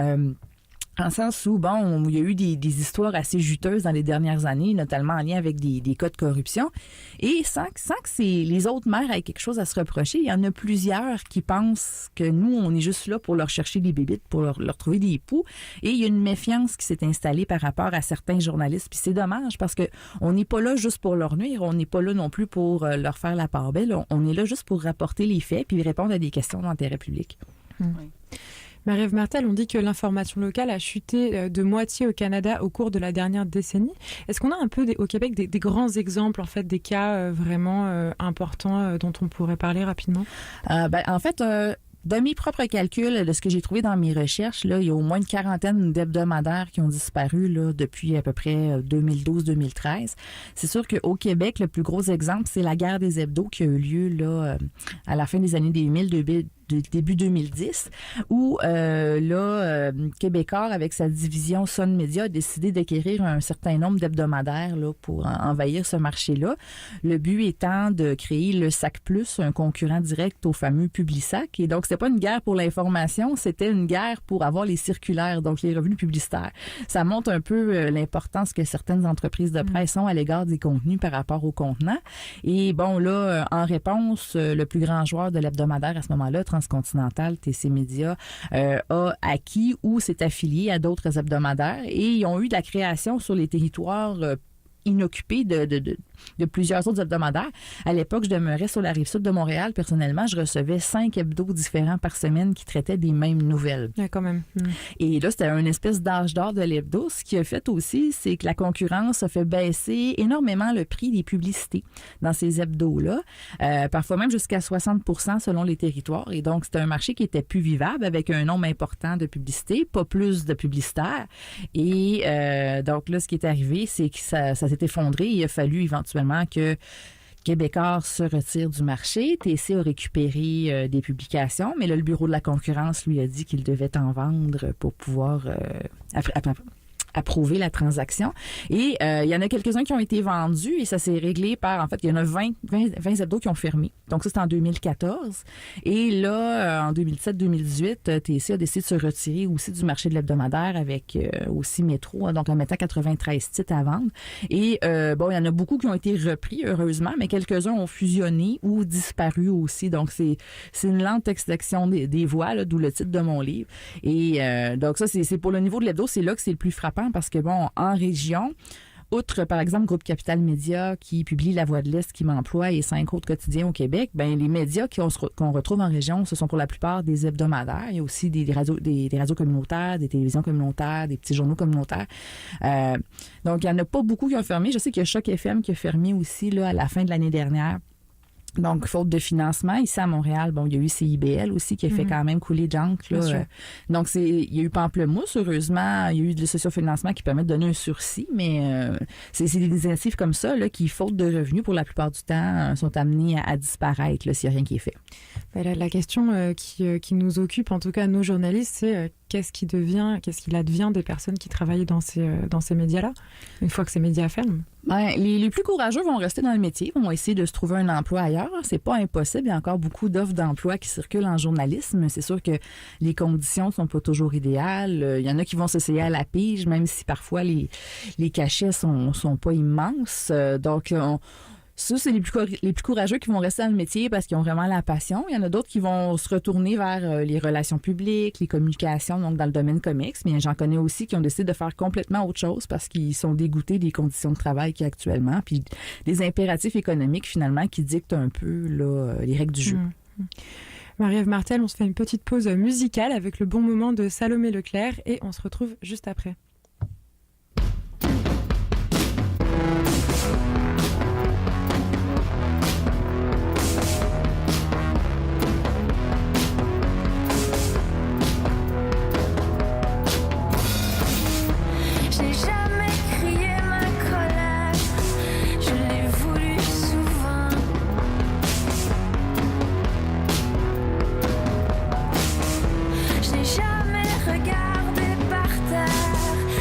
En sens où, il y a eu des histoires assez juteuses dans les dernières années, notamment en lien avec des cas de corruption. Et sans que les autres maires aient quelque chose à se reprocher, il y en a plusieurs qui pensent que nous, on est juste là pour leur chercher des bébites, pour leur trouver des poux. Et il y a une méfiance qui s'est installée par rapport à certains journalistes. Puis c'est dommage parce que on n'est pas là juste pour leur nuire, on n'est pas là non plus pour leur faire la part belle. On est là juste pour rapporter les faits puis répondre à des questions d'intérêt public. Oui. Marie-Ève Martel, on dit que l'information locale a chuté de moitié au Canada au cours de la dernière décennie. Est-ce qu'on a un peu au Québec des grands exemples, en fait, des cas vraiment importants dont on pourrait parler rapidement? En fait, de mes propres calculs, de ce que j'ai trouvé dans mes recherches, là, il y a au moins une quarantaine d'hebdomadaires qui ont disparu là, depuis à peu près 2012-2013. C'est sûr qu'au Québec, le plus gros exemple, c'est la guerre des hebdos qui a eu lieu là, à la fin des années 2000, début 2010, où Québécois, avec sa division Sun Media, a décidé d'acquérir un certain nombre d'hebdomadaires là, pour envahir ce marché-là. Le but étant de créer le Sac Plus, un concurrent direct au fameux Publisac. Et donc, c'était pas une guerre pour l'information, c'était une guerre pour avoir les circulaires, donc les revenus publicitaires. Ça montre un peu l'importance que certaines entreprises de presse ont à l'égard des contenus par rapport aux contenants. Et bon, là, en réponse, le plus grand joueur de l'hebdomadaire à ce moment-là, Transcontinental, TC Média, a acquis ou s'est affilié à d'autres hebdomadaires et ils ont eu de la création sur les territoires inoccupés de plusieurs autres hebdomadaires. À l'époque, je demeurais sur la Rive-Sud de Montréal. Personnellement, je recevais 5 hebdos différents par semaine qui traitaient des mêmes nouvelles. Ouais, quand même. Et là, c'était une espèce d'âge d'or de l'hebdo. Ce qui a fait aussi, c'est que la concurrence a fait baisser énormément le prix des publicités dans ces hebdos-là. Parfois même jusqu'à 60% selon les territoires. Et donc, c'était un marché qui était plus vivable avec un nombre important de publicités, pas plus de publicitaires. Et donc là, ce qui est arrivé, c'est que ça s'est effondré. Il a fallu éventuellement que Québécois se retire du marché. TC a récupéré des publications, mais là, le bureau de la concurrence lui a dit qu'il devait en vendre pour pouvoir approuver la transaction. Et il y en a quelques-uns qui ont été vendus et ça s'est réglé par, en fait, il y en a 20 hebdos qui ont fermé. Donc ça, c'était en 2014. Et là, en 2017-2018, TC a décidé de se retirer aussi du marché de l'hebdomadaire avec aussi Métro, donc en mettant 93 titres à vendre. Et bon, il y en a beaucoup qui ont été repris, heureusement, mais quelques-uns ont fusionné ou disparu aussi. Donc c'est une lente extinction des voix, là, d'où le titre de mon livre. Et donc ça, c'est pour le niveau de l'hebdo, c'est là que c'est le plus frappant parce que, bon, en région, outre, par exemple, Groupe Capital Média qui publie La Voix de l'Est qui m'emploie et 5 autres quotidiens au Québec, ben les médias qu'on retrouve en région, ce sont pour la plupart des hebdomadaires. Il y a aussi des radios communautaires, des télévisions communautaires, des petits journaux communautaires. Donc, il n'y en a pas beaucoup qui ont fermé. Je sais qu'il y a Choc FM qui a fermé aussi là, à la fin de l'année dernière. Donc, faute de financement, ici à Montréal, bon, il y a eu CIBL aussi qui a fait quand même couler Junk. Là. Donc, il y a eu Pamplemousse, heureusement, il y a eu le sociofinancement qui permet de donner un sursis, mais c'est des initiatives comme ça là, qui, faute de revenus, pour la plupart du temps, sont amenées à disparaître s'il n'y a rien qui est fait. Ben, la question qui nous occupe, en tout cas nos journalistes, c'est qu'est-ce qu'il advient des personnes qui travaillent dans ces médias-là, une fois que ces médias ferment? Ben, les plus courageux vont rester dans le métier, vont essayer de se trouver un emploi ailleurs. C'est pas impossible. Il y a encore beaucoup d'offres d'emploi qui circulent en journalisme. C'est sûr que les conditions sont pas toujours idéales. Il y en a qui vont s'essayer à la pige, même si parfois les cachets sont pas immenses. Donc, ça, c'est les plus courageux qui vont rester dans le métier parce qu'ils ont vraiment la passion. Il y en a d'autres qui vont se retourner vers les relations publiques, les communications, donc dans le domaine comics. Mais j'en connais aussi qui ont décidé de faire complètement autre chose parce qu'ils sont dégoûtés des conditions de travail qu'il y a actuellement, puis des impératifs économiques, finalement, qui dictent un peu là, les règles du jeu. Marie-Ève Martel, on se fait une petite pause musicale avec le bon moment de Salomé Leclerc et on se retrouve juste après. Jamais regardé par terre.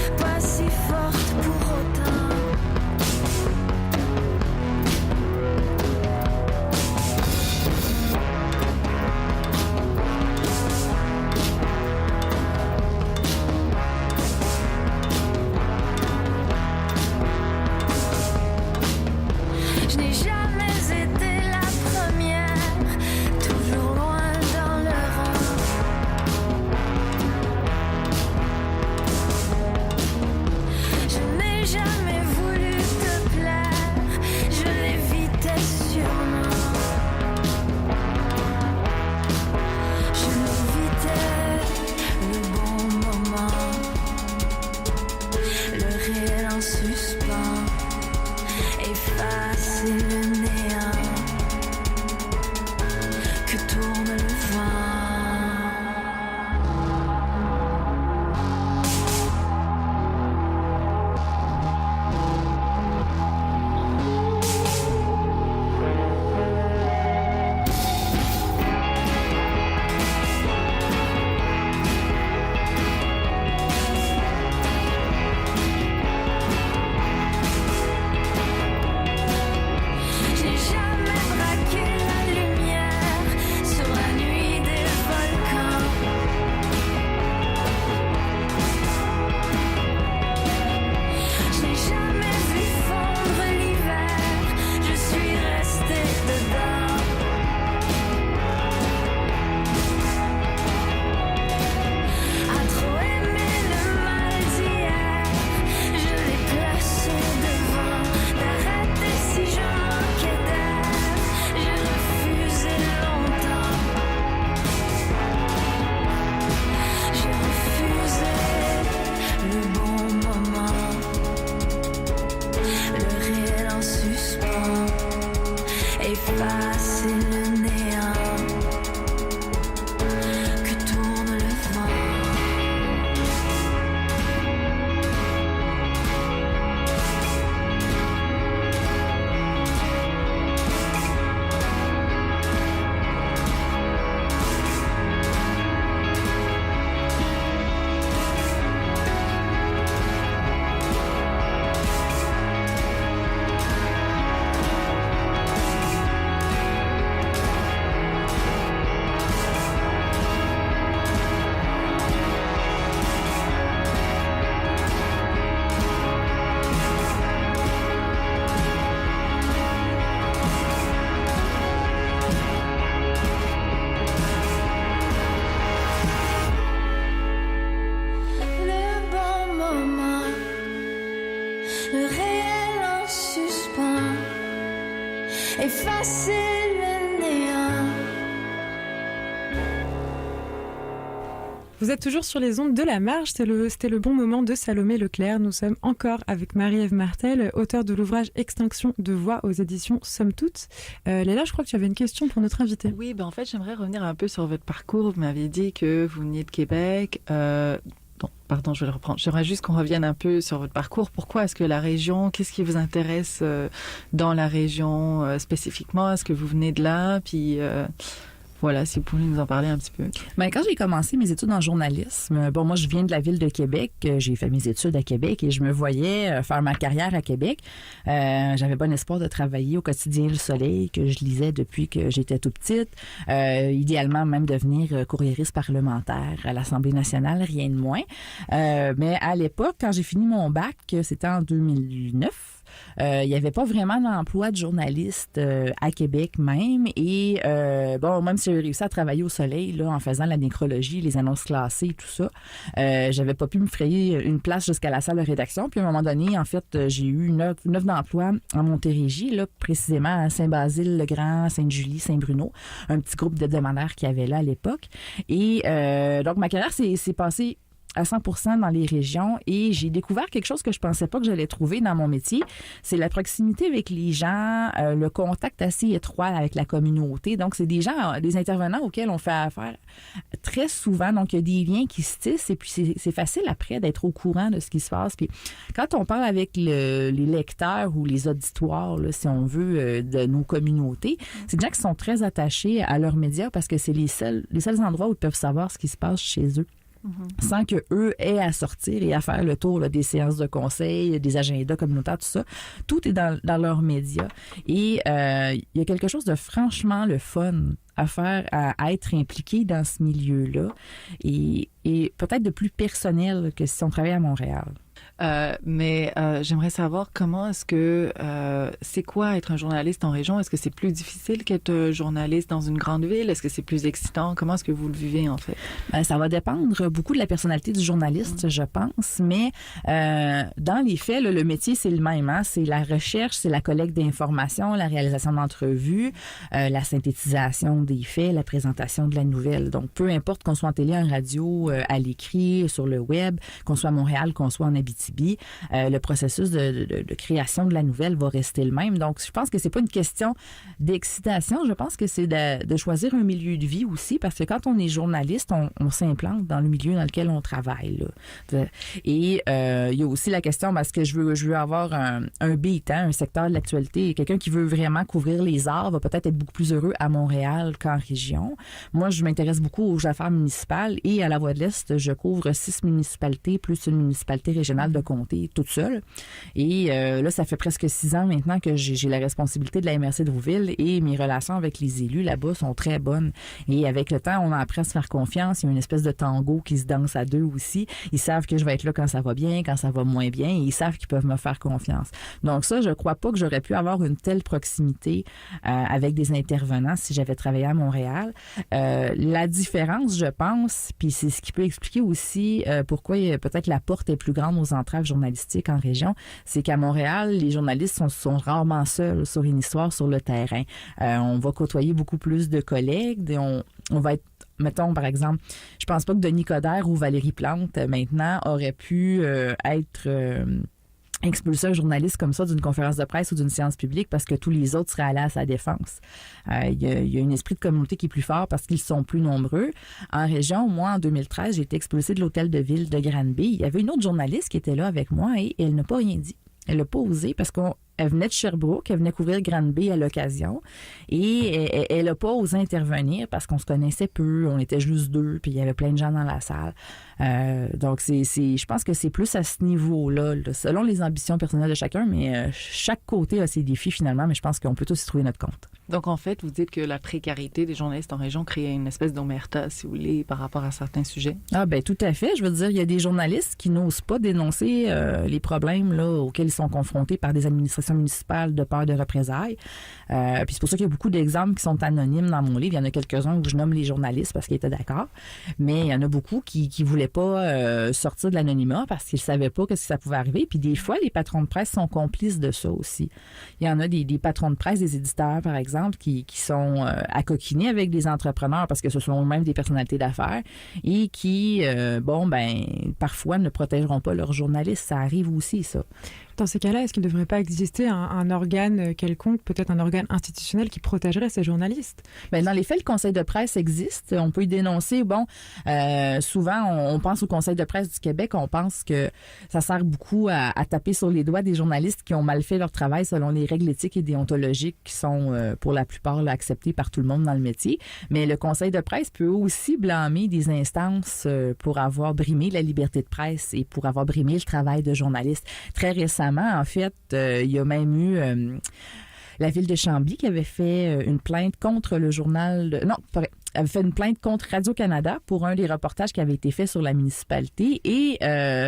effacer le néant. Vous êtes toujours sur les ondes de la marge, c'était le bon moment de Salomé Leclerc. Nous sommes encore avec Marie-Ève Martel, auteure de l'ouvrage Extinction de voix aux éditions Somme Toute. Léla, je crois que tu avais une question pour notre invitée. Oui, en fait, j'aimerais revenir un peu sur votre parcours. Vous m'aviez dit que vous veniez de Québec. Pardon, je vais le reprendre. J'aimerais juste qu'on revienne un peu sur votre parcours. Pourquoi est-ce que la région, qu'est-ce qui vous intéresse dans la région spécifiquement? Est-ce que vous venez de là? Puis voilà, si vous pouvez nous en parler un petit peu. Bien, quand j'ai commencé mes études en journalisme, moi, je viens de la ville de Québec. J'ai fait mes études à Québec et je me voyais faire ma carrière à Québec. J'avais bon espoir de travailler au quotidien Le Soleil, que je lisais depuis que j'étais toute petite. Idéalement, même devenir courriériste parlementaire à l'Assemblée nationale, rien de moins. Mais à l'époque, quand j'ai fini mon bac, c'était en 2009, il n'y avait pas vraiment d'emploi de journaliste à Québec même. Et même si j'ai réussi à travailler au Soleil là, en faisant la nécrologie, les annonces classées, tout ça, j'avais pas pu me frayer une place jusqu'à la salle de rédaction. Puis à un moment donné, en fait, j'ai eu une offre d'emploi en Montérégie, là, précisément à Saint-Basile-le-Grand, Sainte-Julie, Saint-Bruno, un petit groupe de demandeurs qu'il y avait là à l'époque. Et donc ma carrière s'est passée à 100% dans les régions et j'ai découvert quelque chose que je pensais pas que j'allais trouver dans mon métier. C'est la proximité avec les gens, le contact assez étroit avec la communauté. Donc, c'est des gens, des intervenants auxquels on fait affaire très souvent. Donc, il y a des liens qui se tissent et puis c'est facile après d'être au courant de ce qui se passe. Puis, quand on parle avec les lecteurs ou les auditoires, là, si on veut, de nos communautés, c'est des gens qui sont très attachés à leurs médias parce que c'est les seuls endroits où ils peuvent savoir ce qui se passe chez eux. Sans qu'eux aient à sortir et à faire le tour là, des séances de conseil, des agendas communautaires, tout ça. Tout est dans leurs médias. Et il y a quelque chose de franchement le fun à faire, à être impliqué dans ce milieu-là et peut-être de plus personnel que si on travaillait à Montréal. Mais j'aimerais savoir comment est-ce que c'est quoi être un journaliste en région? Est-ce que c'est plus difficile qu'être journaliste dans une grande ville? Est-ce que c'est plus excitant? Comment est-ce que vous le vivez en fait? Ça va dépendre beaucoup de la personnalité du journaliste, je pense, mais dans les faits, là, le métier c'est le même. Hein? C'est la recherche, c'est la collecte d'informations, la réalisation d'entrevues, la synthétisation des faits, la présentation de la nouvelle. Donc peu importe qu'on soit en télé, en radio, à l'écrit, sur le web, qu'on soit à Montréal, qu'on soit en Abitibi, le processus de création de la nouvelle va rester le même. Donc, je pense que c'est pas une question d'excitation. Je pense que c'est de choisir un milieu de vie aussi, parce que quand on est journaliste, on s'implante dans le milieu dans lequel on travaille. Là. Et il y a aussi la question, est-ce que je veux avoir un beat, un secteur de l'actualité? Quelqu'un qui veut vraiment couvrir les arts va peut-être être beaucoup plus heureux à Montréal qu'en région. Moi, je m'intéresse beaucoup aux affaires municipales et à la Voix de l'Est, je couvre 6 municipalités plus une municipalité régionale de comté toute seule. Et là, ça fait presque 6 ans maintenant que j'ai la responsabilité de la MRC de Rouville et mes relations avec les élus là-bas sont très bonnes. Et avec le temps, on apprend à se faire confiance. Il y a une espèce de tango qui se danse à deux aussi. Ils savent que je vais être là quand ça va bien, quand ça va moins bien et ils savent qu'ils peuvent me faire confiance. Donc ça, je crois pas que j'aurais pu avoir une telle proximité avec des intervenants si j'avais travaillé à Montréal. La différence, je pense, puis c'est ce qui peut expliquer aussi pourquoi peut-être la porte est plus grande aux entraves journalistiques en région, c'est qu'à Montréal, les journalistes sont rarement seuls sur une histoire sur le terrain. On va côtoyer beaucoup plus de collègues, on va être mettons, par exemple, je pense pas que Denis Coderre ou Valérie Plante, maintenant, auraient pu être expulser un journaliste comme ça d'une conférence de presse ou d'une séance publique parce que tous les autres seraient allés à sa défense. Il y a un esprit de communauté qui est plus fort parce qu'ils sont plus nombreux. En région, moi, en 2013, j'ai été expulsée de l'hôtel de ville de Granby. Il y avait une autre journaliste qui était là avec moi et elle n'a pas rien dit. Elle n'a pas osé parce qu'elle venait de Sherbrooke, elle venait couvrir Granby à l'occasion et elle n'a pas osé intervenir parce qu'on se connaissait peu, on était juste deux, puis il y avait plein de gens dans la salle. Donc, je pense que c'est plus à ce niveau-là, là, selon les ambitions personnelles de chacun, mais chaque côté a ses défis finalement, mais je pense qu'on peut tous y trouver notre compte. Donc, en fait, vous dites que la précarité des journalistes en région crée une espèce d'omerta, si vous voulez, par rapport à certains sujets. Ah ben tout à fait. Je veux dire, il y a des journalistes qui n'osent pas dénoncer les problèmes là, auxquels ils sont confrontés par des administrations l'élection municipale de peur de représailles. Puis c'est pour ça qu'il y a beaucoup d'exemples qui sont anonymes dans mon livre. Il y en a quelques-uns où je nomme les journalistes parce qu'ils étaient d'accord. Mais il y en a beaucoup qui voulaient pas sortir de l'anonymat parce qu'ils savaient pas que ça pouvait arriver. Puis des fois, les patrons de presse sont complices de ça aussi. Il y en a des patrons de presse, des éditeurs, par exemple, qui sont accoquinés avec des entrepreneurs parce que ce sont eux-mêmes des personnalités d'affaires et qui, parfois ne protégeront pas leurs journalistes. Ça arrive aussi, ça. Dans ces cas-là, est-ce qu'il ne devrait pas exister un organe quelconque, peut-être un organe institutionnel qui protégerait ces journalistes? Bien, dans les faits, le Conseil de presse existe. On peut y dénoncer. Souvent, on pense au Conseil de presse du Québec. On pense que ça sert beaucoup à taper sur les doigts des journalistes qui ont mal fait leur travail selon les règles éthiques et déontologiques qui sont, pour la plupart, acceptées par tout le monde dans le métier. Mais le Conseil de presse peut aussi blâmer des instances pour avoir brimé la liberté de presse et pour avoir brimé le travail de journalistes. Très récemment, en fait, il y a même eu la ville de Chambly qui avait fait une plainte contre le journal... avait fait une plainte contre Radio-Canada pour un des reportages qui avait été fait sur la municipalité. Et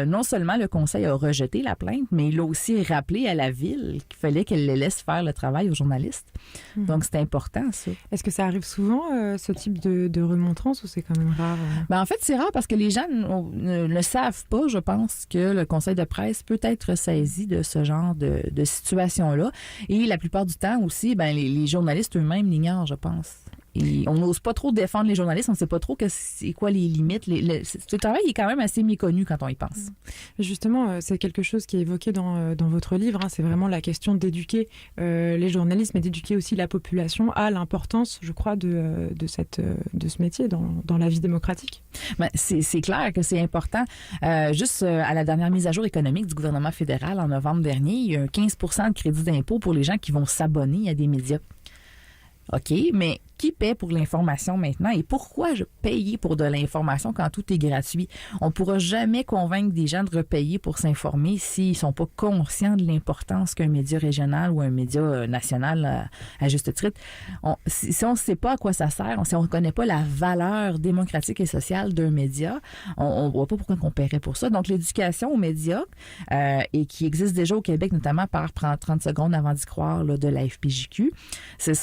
non seulement le conseil a rejeté la plainte, mais il a aussi rappelé à la ville qu'il fallait qu'elle les laisse faire le travail aux journalistes. Donc, c'est important, ça. Est-ce que ça arrive souvent, ce type de remontrance, ou c'est quand même rare? En fait, c'est rare parce que les gens ne savent pas, je pense, que le conseil de presse peut être saisi de ce genre de situation-là. Et la plupart du temps aussi, les journalistes eux-mêmes l'ignorent, je pense. Et on n'ose pas trop défendre les journalistes, on ne sait pas trop c'est quoi les limites. Ce travail est quand même assez méconnu quand on y pense. Justement, c'est quelque chose qui est évoqué dans votre livre. C'est vraiment la question d'éduquer les journalistes, mais d'éduquer aussi la population à l'importance, je crois, de ce métier dans la vie démocratique. C'est clair que c'est important. Juste à la dernière mise à jour économique du gouvernement fédéral en novembre dernier, il y a un 15 % de crédit d'impôt pour les gens qui vont s'abonner à des médias. OK, mais qui paie pour l'information maintenant et pourquoi je paye pour de l'information quand tout est gratuit? On ne pourra jamais convaincre des gens de repayer pour s'informer s'ils ne sont pas conscients de l'importance qu'un média régional ou un média national à juste titre. Si on ne sait pas à quoi ça sert, si on ne connaît pas la valeur démocratique et sociale d'un média, on ne voit pas pourquoi on paierait pour ça. Donc, l'éducation aux médias, et qui existe déjà au Québec, notamment par 30 secondes avant d'y croire là, de la FPJQ, c'est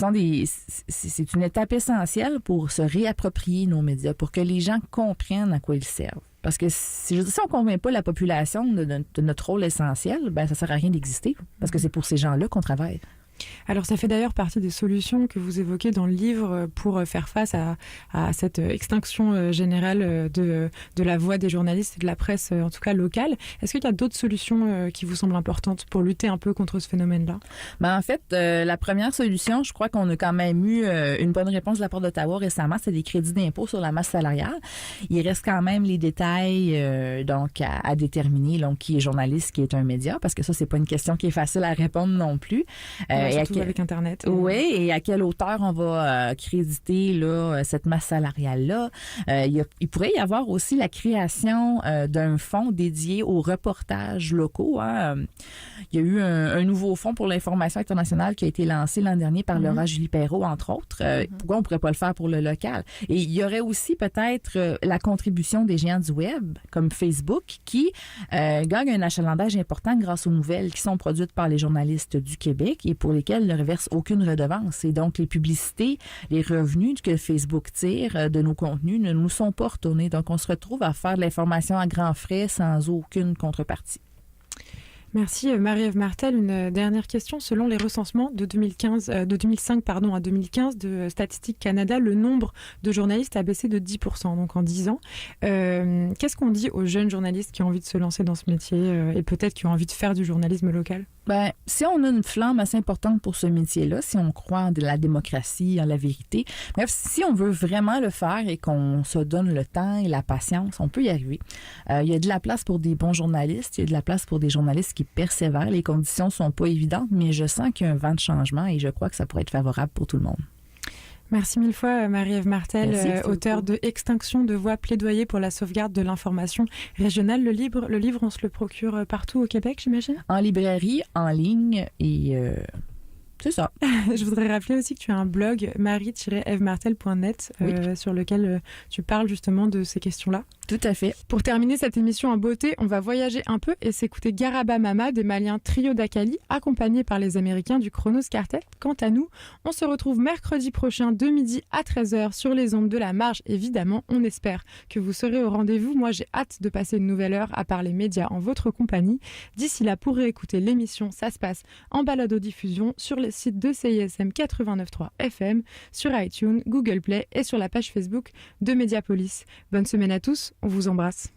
une étape essentielle pour se réapproprier nos médias, pour que les gens comprennent à quoi ils servent. Parce que si on ne convainc pas la population de notre rôle essentiel, ça ne sert à rien d'exister, parce que c'est pour ces gens-là qu'on travaille. Alors, ça fait d'ailleurs partie des solutions que vous évoquez dans le livre pour faire face à cette extinction générale de la voix des journalistes et de la presse, en tout cas locale. Est-ce qu'il y a d'autres solutions qui vous semblent importantes pour lutter un peu contre ce phénomène-là? En fait, la première solution, je crois qu'on a quand même eu une bonne réponse de la part d'Ottawa récemment, c'est des crédits d'impôt sur la masse salariale. Il reste quand même les détails à déterminer qui est journaliste, qui est un média, parce que ça, c'est pas une question qui est facile à répondre non plus. Surtout avec Internet. Oui, et à quelle hauteur on va créditer cette masse salariale-là. Il pourrait y avoir aussi la création d'un fonds dédié aux reportages locaux. Il y a eu un nouveau fonds pour l'information internationale qui a été lancé l'an dernier par Laura Julie Perrault, entre autres. Pourquoi on ne pourrait pas le faire pour le local? Et il y aurait aussi peut-être la contribution des géants du web, comme Facebook, qui gagnent un achalandage important grâce aux nouvelles qui sont produites par les journalistes du Québec et pour lesquels ne reverse aucune redevance. Et donc, les publicités, les revenus que Facebook tire de nos contenus ne nous sont pas retournés. Donc, on se retrouve à faire de l'information à grands frais sans aucune contrepartie. Merci Marie-Ève Martel. Une dernière question. Selon les recensements de 2005 à 2015 de Statistique Canada, le nombre de journalistes a baissé de 10%, donc en 10 ans. Qu'est-ce qu'on dit aux jeunes journalistes qui ont envie de se lancer dans ce métier et peut-être qui ont envie de faire du journalisme local? Si on a une flamme assez importante pour ce métier-là, si on croit en la démocratie, en la vérité, bref, si on veut vraiment le faire et qu'on se donne le temps et la patience, on peut y arriver. Il y a de la place pour des bons journalistes, il y a de la place pour des journalistes qui persévèrent. Les conditions ne sont pas évidentes, mais je sens qu'il y a un vent de changement et je crois que ça pourrait être favorable pour tout le monde. Merci mille fois Marie-Ève Martel, auteure de Extinction de voix, plaidoyer pour la sauvegarde de l'information régionale. Le livre, on se le procure partout au Québec, j'imagine? En librairie, en ligne et C'est ça. Je voudrais rappeler aussi que tu as un blog marie-evmartel.net sur lequel tu parles justement de ces questions-là. Tout à fait. Pour terminer cette émission en beauté, on va voyager un peu et s'écouter Garaba Mama des Maliens Trio d'Akali, accompagnés par les Américains du Chronos Quartet. Quant à nous, on se retrouve mercredi prochain de midi à 13h sur les ondes de la Marge. Évidemment, on espère que vous serez au rendez-vous. Moi, j'ai hâte de passer une nouvelle heure à parler médias en votre compagnie. D'ici là, pour réécouter l'émission, ça se passe en balado-diffusion sur les sites de CISM 89.3 FM, sur iTunes, Google Play et sur la page Facebook de Mediapolis. Bonne semaine à tous. On vous embrasse.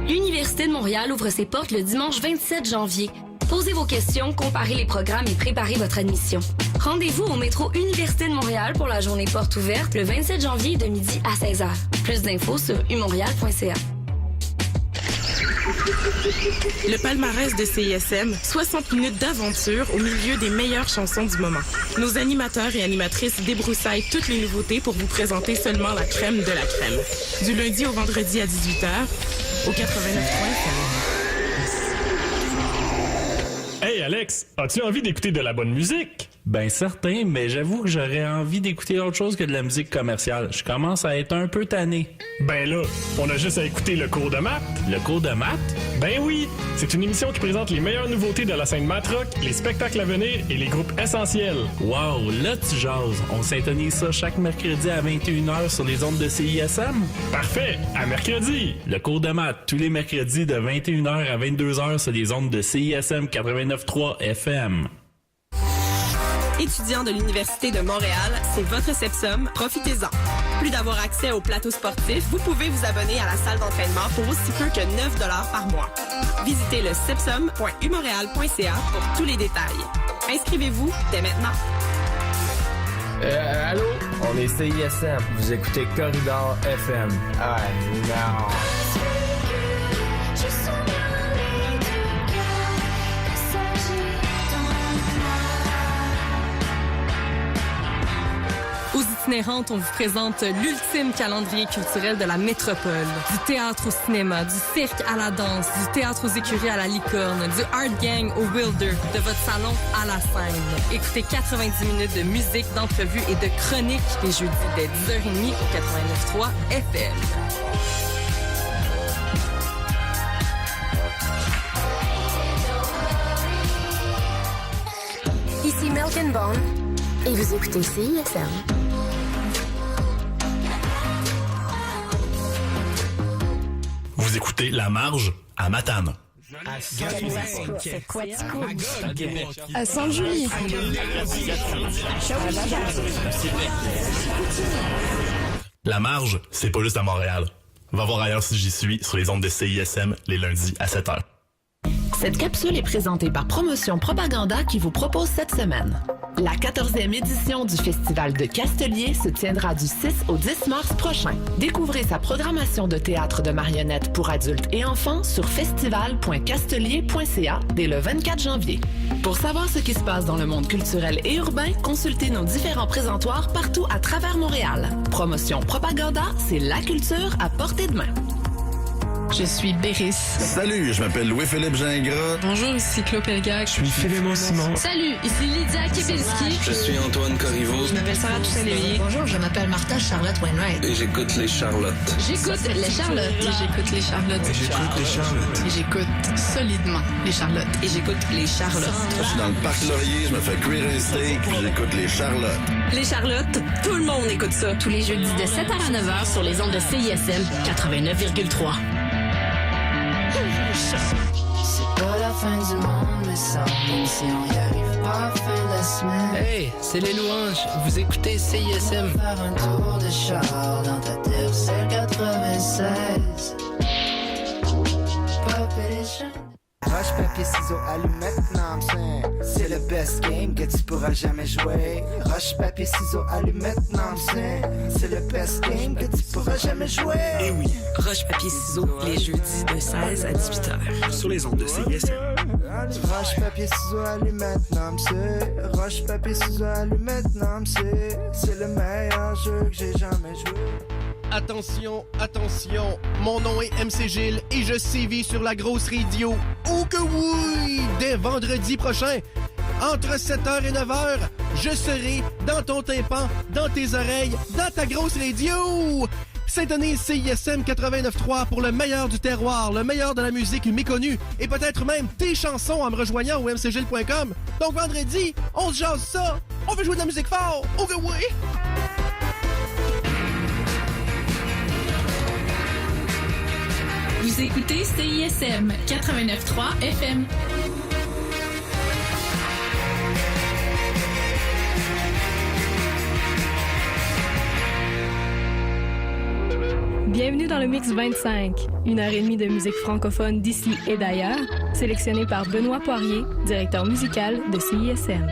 L'Université de Montréal ouvre ses portes le dimanche 27 janvier. Posez vos questions, comparez les programmes et préparez votre admission. Rendez-vous au métro Université de Montréal pour la journée porte ouverte le 27 janvier de midi à 16h. Plus d'infos sur umontréal.ca. Le palmarès de CISM, 60 minutes d'aventure au milieu des meilleures chansons du moment. Nos animateurs et animatrices débroussaillent toutes les nouveautés pour vous présenter seulement la crème de la crème. Du lundi au vendredi à 18h, au 89.3 FM. Hey Alex, as-tu envie d'écouter de la bonne musique? Ben certain, mais j'avoue que j'aurais envie d'écouter autre chose que de la musique commerciale. Je commence à être un peu tanné. Ben là, on a juste à écouter le cours de maths. Le cours de maths? Ben oui! C'est une émission qui présente les meilleures nouveautés de la scène math-rock, les spectacles à venir et les groupes essentiels. Wow, là tu jases. On s'intonise ça chaque mercredi à 21h sur les ondes de CISM? Parfait! À mercredi! Le cours de maths, tous les mercredis de 21h à 22h sur les ondes de CISM 89.3 FM. Étudiants de l'Université de Montréal, c'est votre Sepsum, profitez-en. Plus d'avoir accès au plateau sportif, vous pouvez vous abonner à la salle d'entraînement pour aussi peu que 9 $ par mois. Visitez le sepsum.umontréal.ca pour tous les détails. Inscrivez-vous dès maintenant. Allô? On est CISM. Vous écoutez Corridor FM. Ah non! Aux Itinérantes, on vous présente l'ultime calendrier culturel de la métropole. Du théâtre au cinéma, du cirque à la danse, du théâtre aux écuries à la licorne, du art gang au Wilder, de votre salon à la scène. Écoutez 90 minutes de musique, d'entrevues et de chroniques les jeudis dès 10h30 au 89.3 FM. Ici Milk & Bone et vous écoutez CISM. Vous écoutez La Marge à Matane. À Saint-Julie. La Marge, c'est pas juste à Montréal. Va voir ailleurs si j'y suis sur les ondes de CISM les lundis à 7h. Cette capsule est présentée par Promotion Propaganda qui vous propose cette semaine. La 14e édition du Festival de Castelier se tiendra du 6 au 10 mars prochain. Découvrez sa programmation de théâtre de marionnettes pour adultes et enfants sur festival.castelier.ca dès le 24 janvier. Pour savoir ce qui se passe dans le monde culturel et urbain, consultez nos différents présentoirs partout à travers Montréal. Promotion Propaganda, c'est la culture à portée de main. Je suis Béris. Salut, je m'appelle Louis-Philippe Gingras. Bonjour, ici Claude Pelgag. Je suis Félémon Simon. Salut, ici Lydia Kepelski. Je suis Antoine Corriveau. Je m'appelle Sarah Toussaint-Léveillé. Bonjour, je m'appelle Martha Charlotte Wainwright. Et j'écoute les Charlottes. J'écoute les Charlottes. Et j'écoute les Charlottes. Et j'écoute les Charlottes. Et j'écoute solidement les Charlottes. Et j'écoute les Charlottes. Je suis dans le parc Laurier, je me fais cuire un steak, puis j'écoute les Charlottes. Les Charlottes, tout le monde écoute ça. Tous les jeudis de 7h à 9h sur les ondes de CISM 89,3. C'est pas la fin du monde, mais ça même si on y arrive pas à fin de la semaine. Hey, c'est les louanges. Vous écoutez CISM. Faire un tour de char dans ta terre, c'est 96. Pop et les chaînes. Roche, papier, ciseaux, allumette, non, c'est le best game que tu pourras jamais jouer. Roche, papier, ciseaux, allumette, non, c'est le best game que tu pourras jamais jouer. Et oui, Roche, papier, ciseaux, les jeudis de 16 à 18h. Sur les ondes de CISM. Roche, papier, ciseaux, allumette, non, Roche, papier, ciseaux, allumette, non, c'est le meilleur jeu que j'ai jamais joué. Attention, attention, mon nom est MC Gilles et je sévis sur la grosse radio. Oh que oui! Dès vendredi prochain, entre 7h et 9h, je serai dans ton tympan, dans tes oreilles, dans ta grosse radio! Syntonise CISM 89.3 pour le meilleur du terroir, le meilleur de la musique méconnue et peut-être même tes chansons en me rejoignant au mcgilles.com. Donc vendredi, on se jase ça, on veut jouer de la musique fort, oh que oui! Vous écoutez CISM 89.3 FM. Bienvenue dans le Mix 25, 1h30 de musique francophone d'ici et d'ailleurs, sélectionnée par Benoît Poirier, directeur musical de CISM.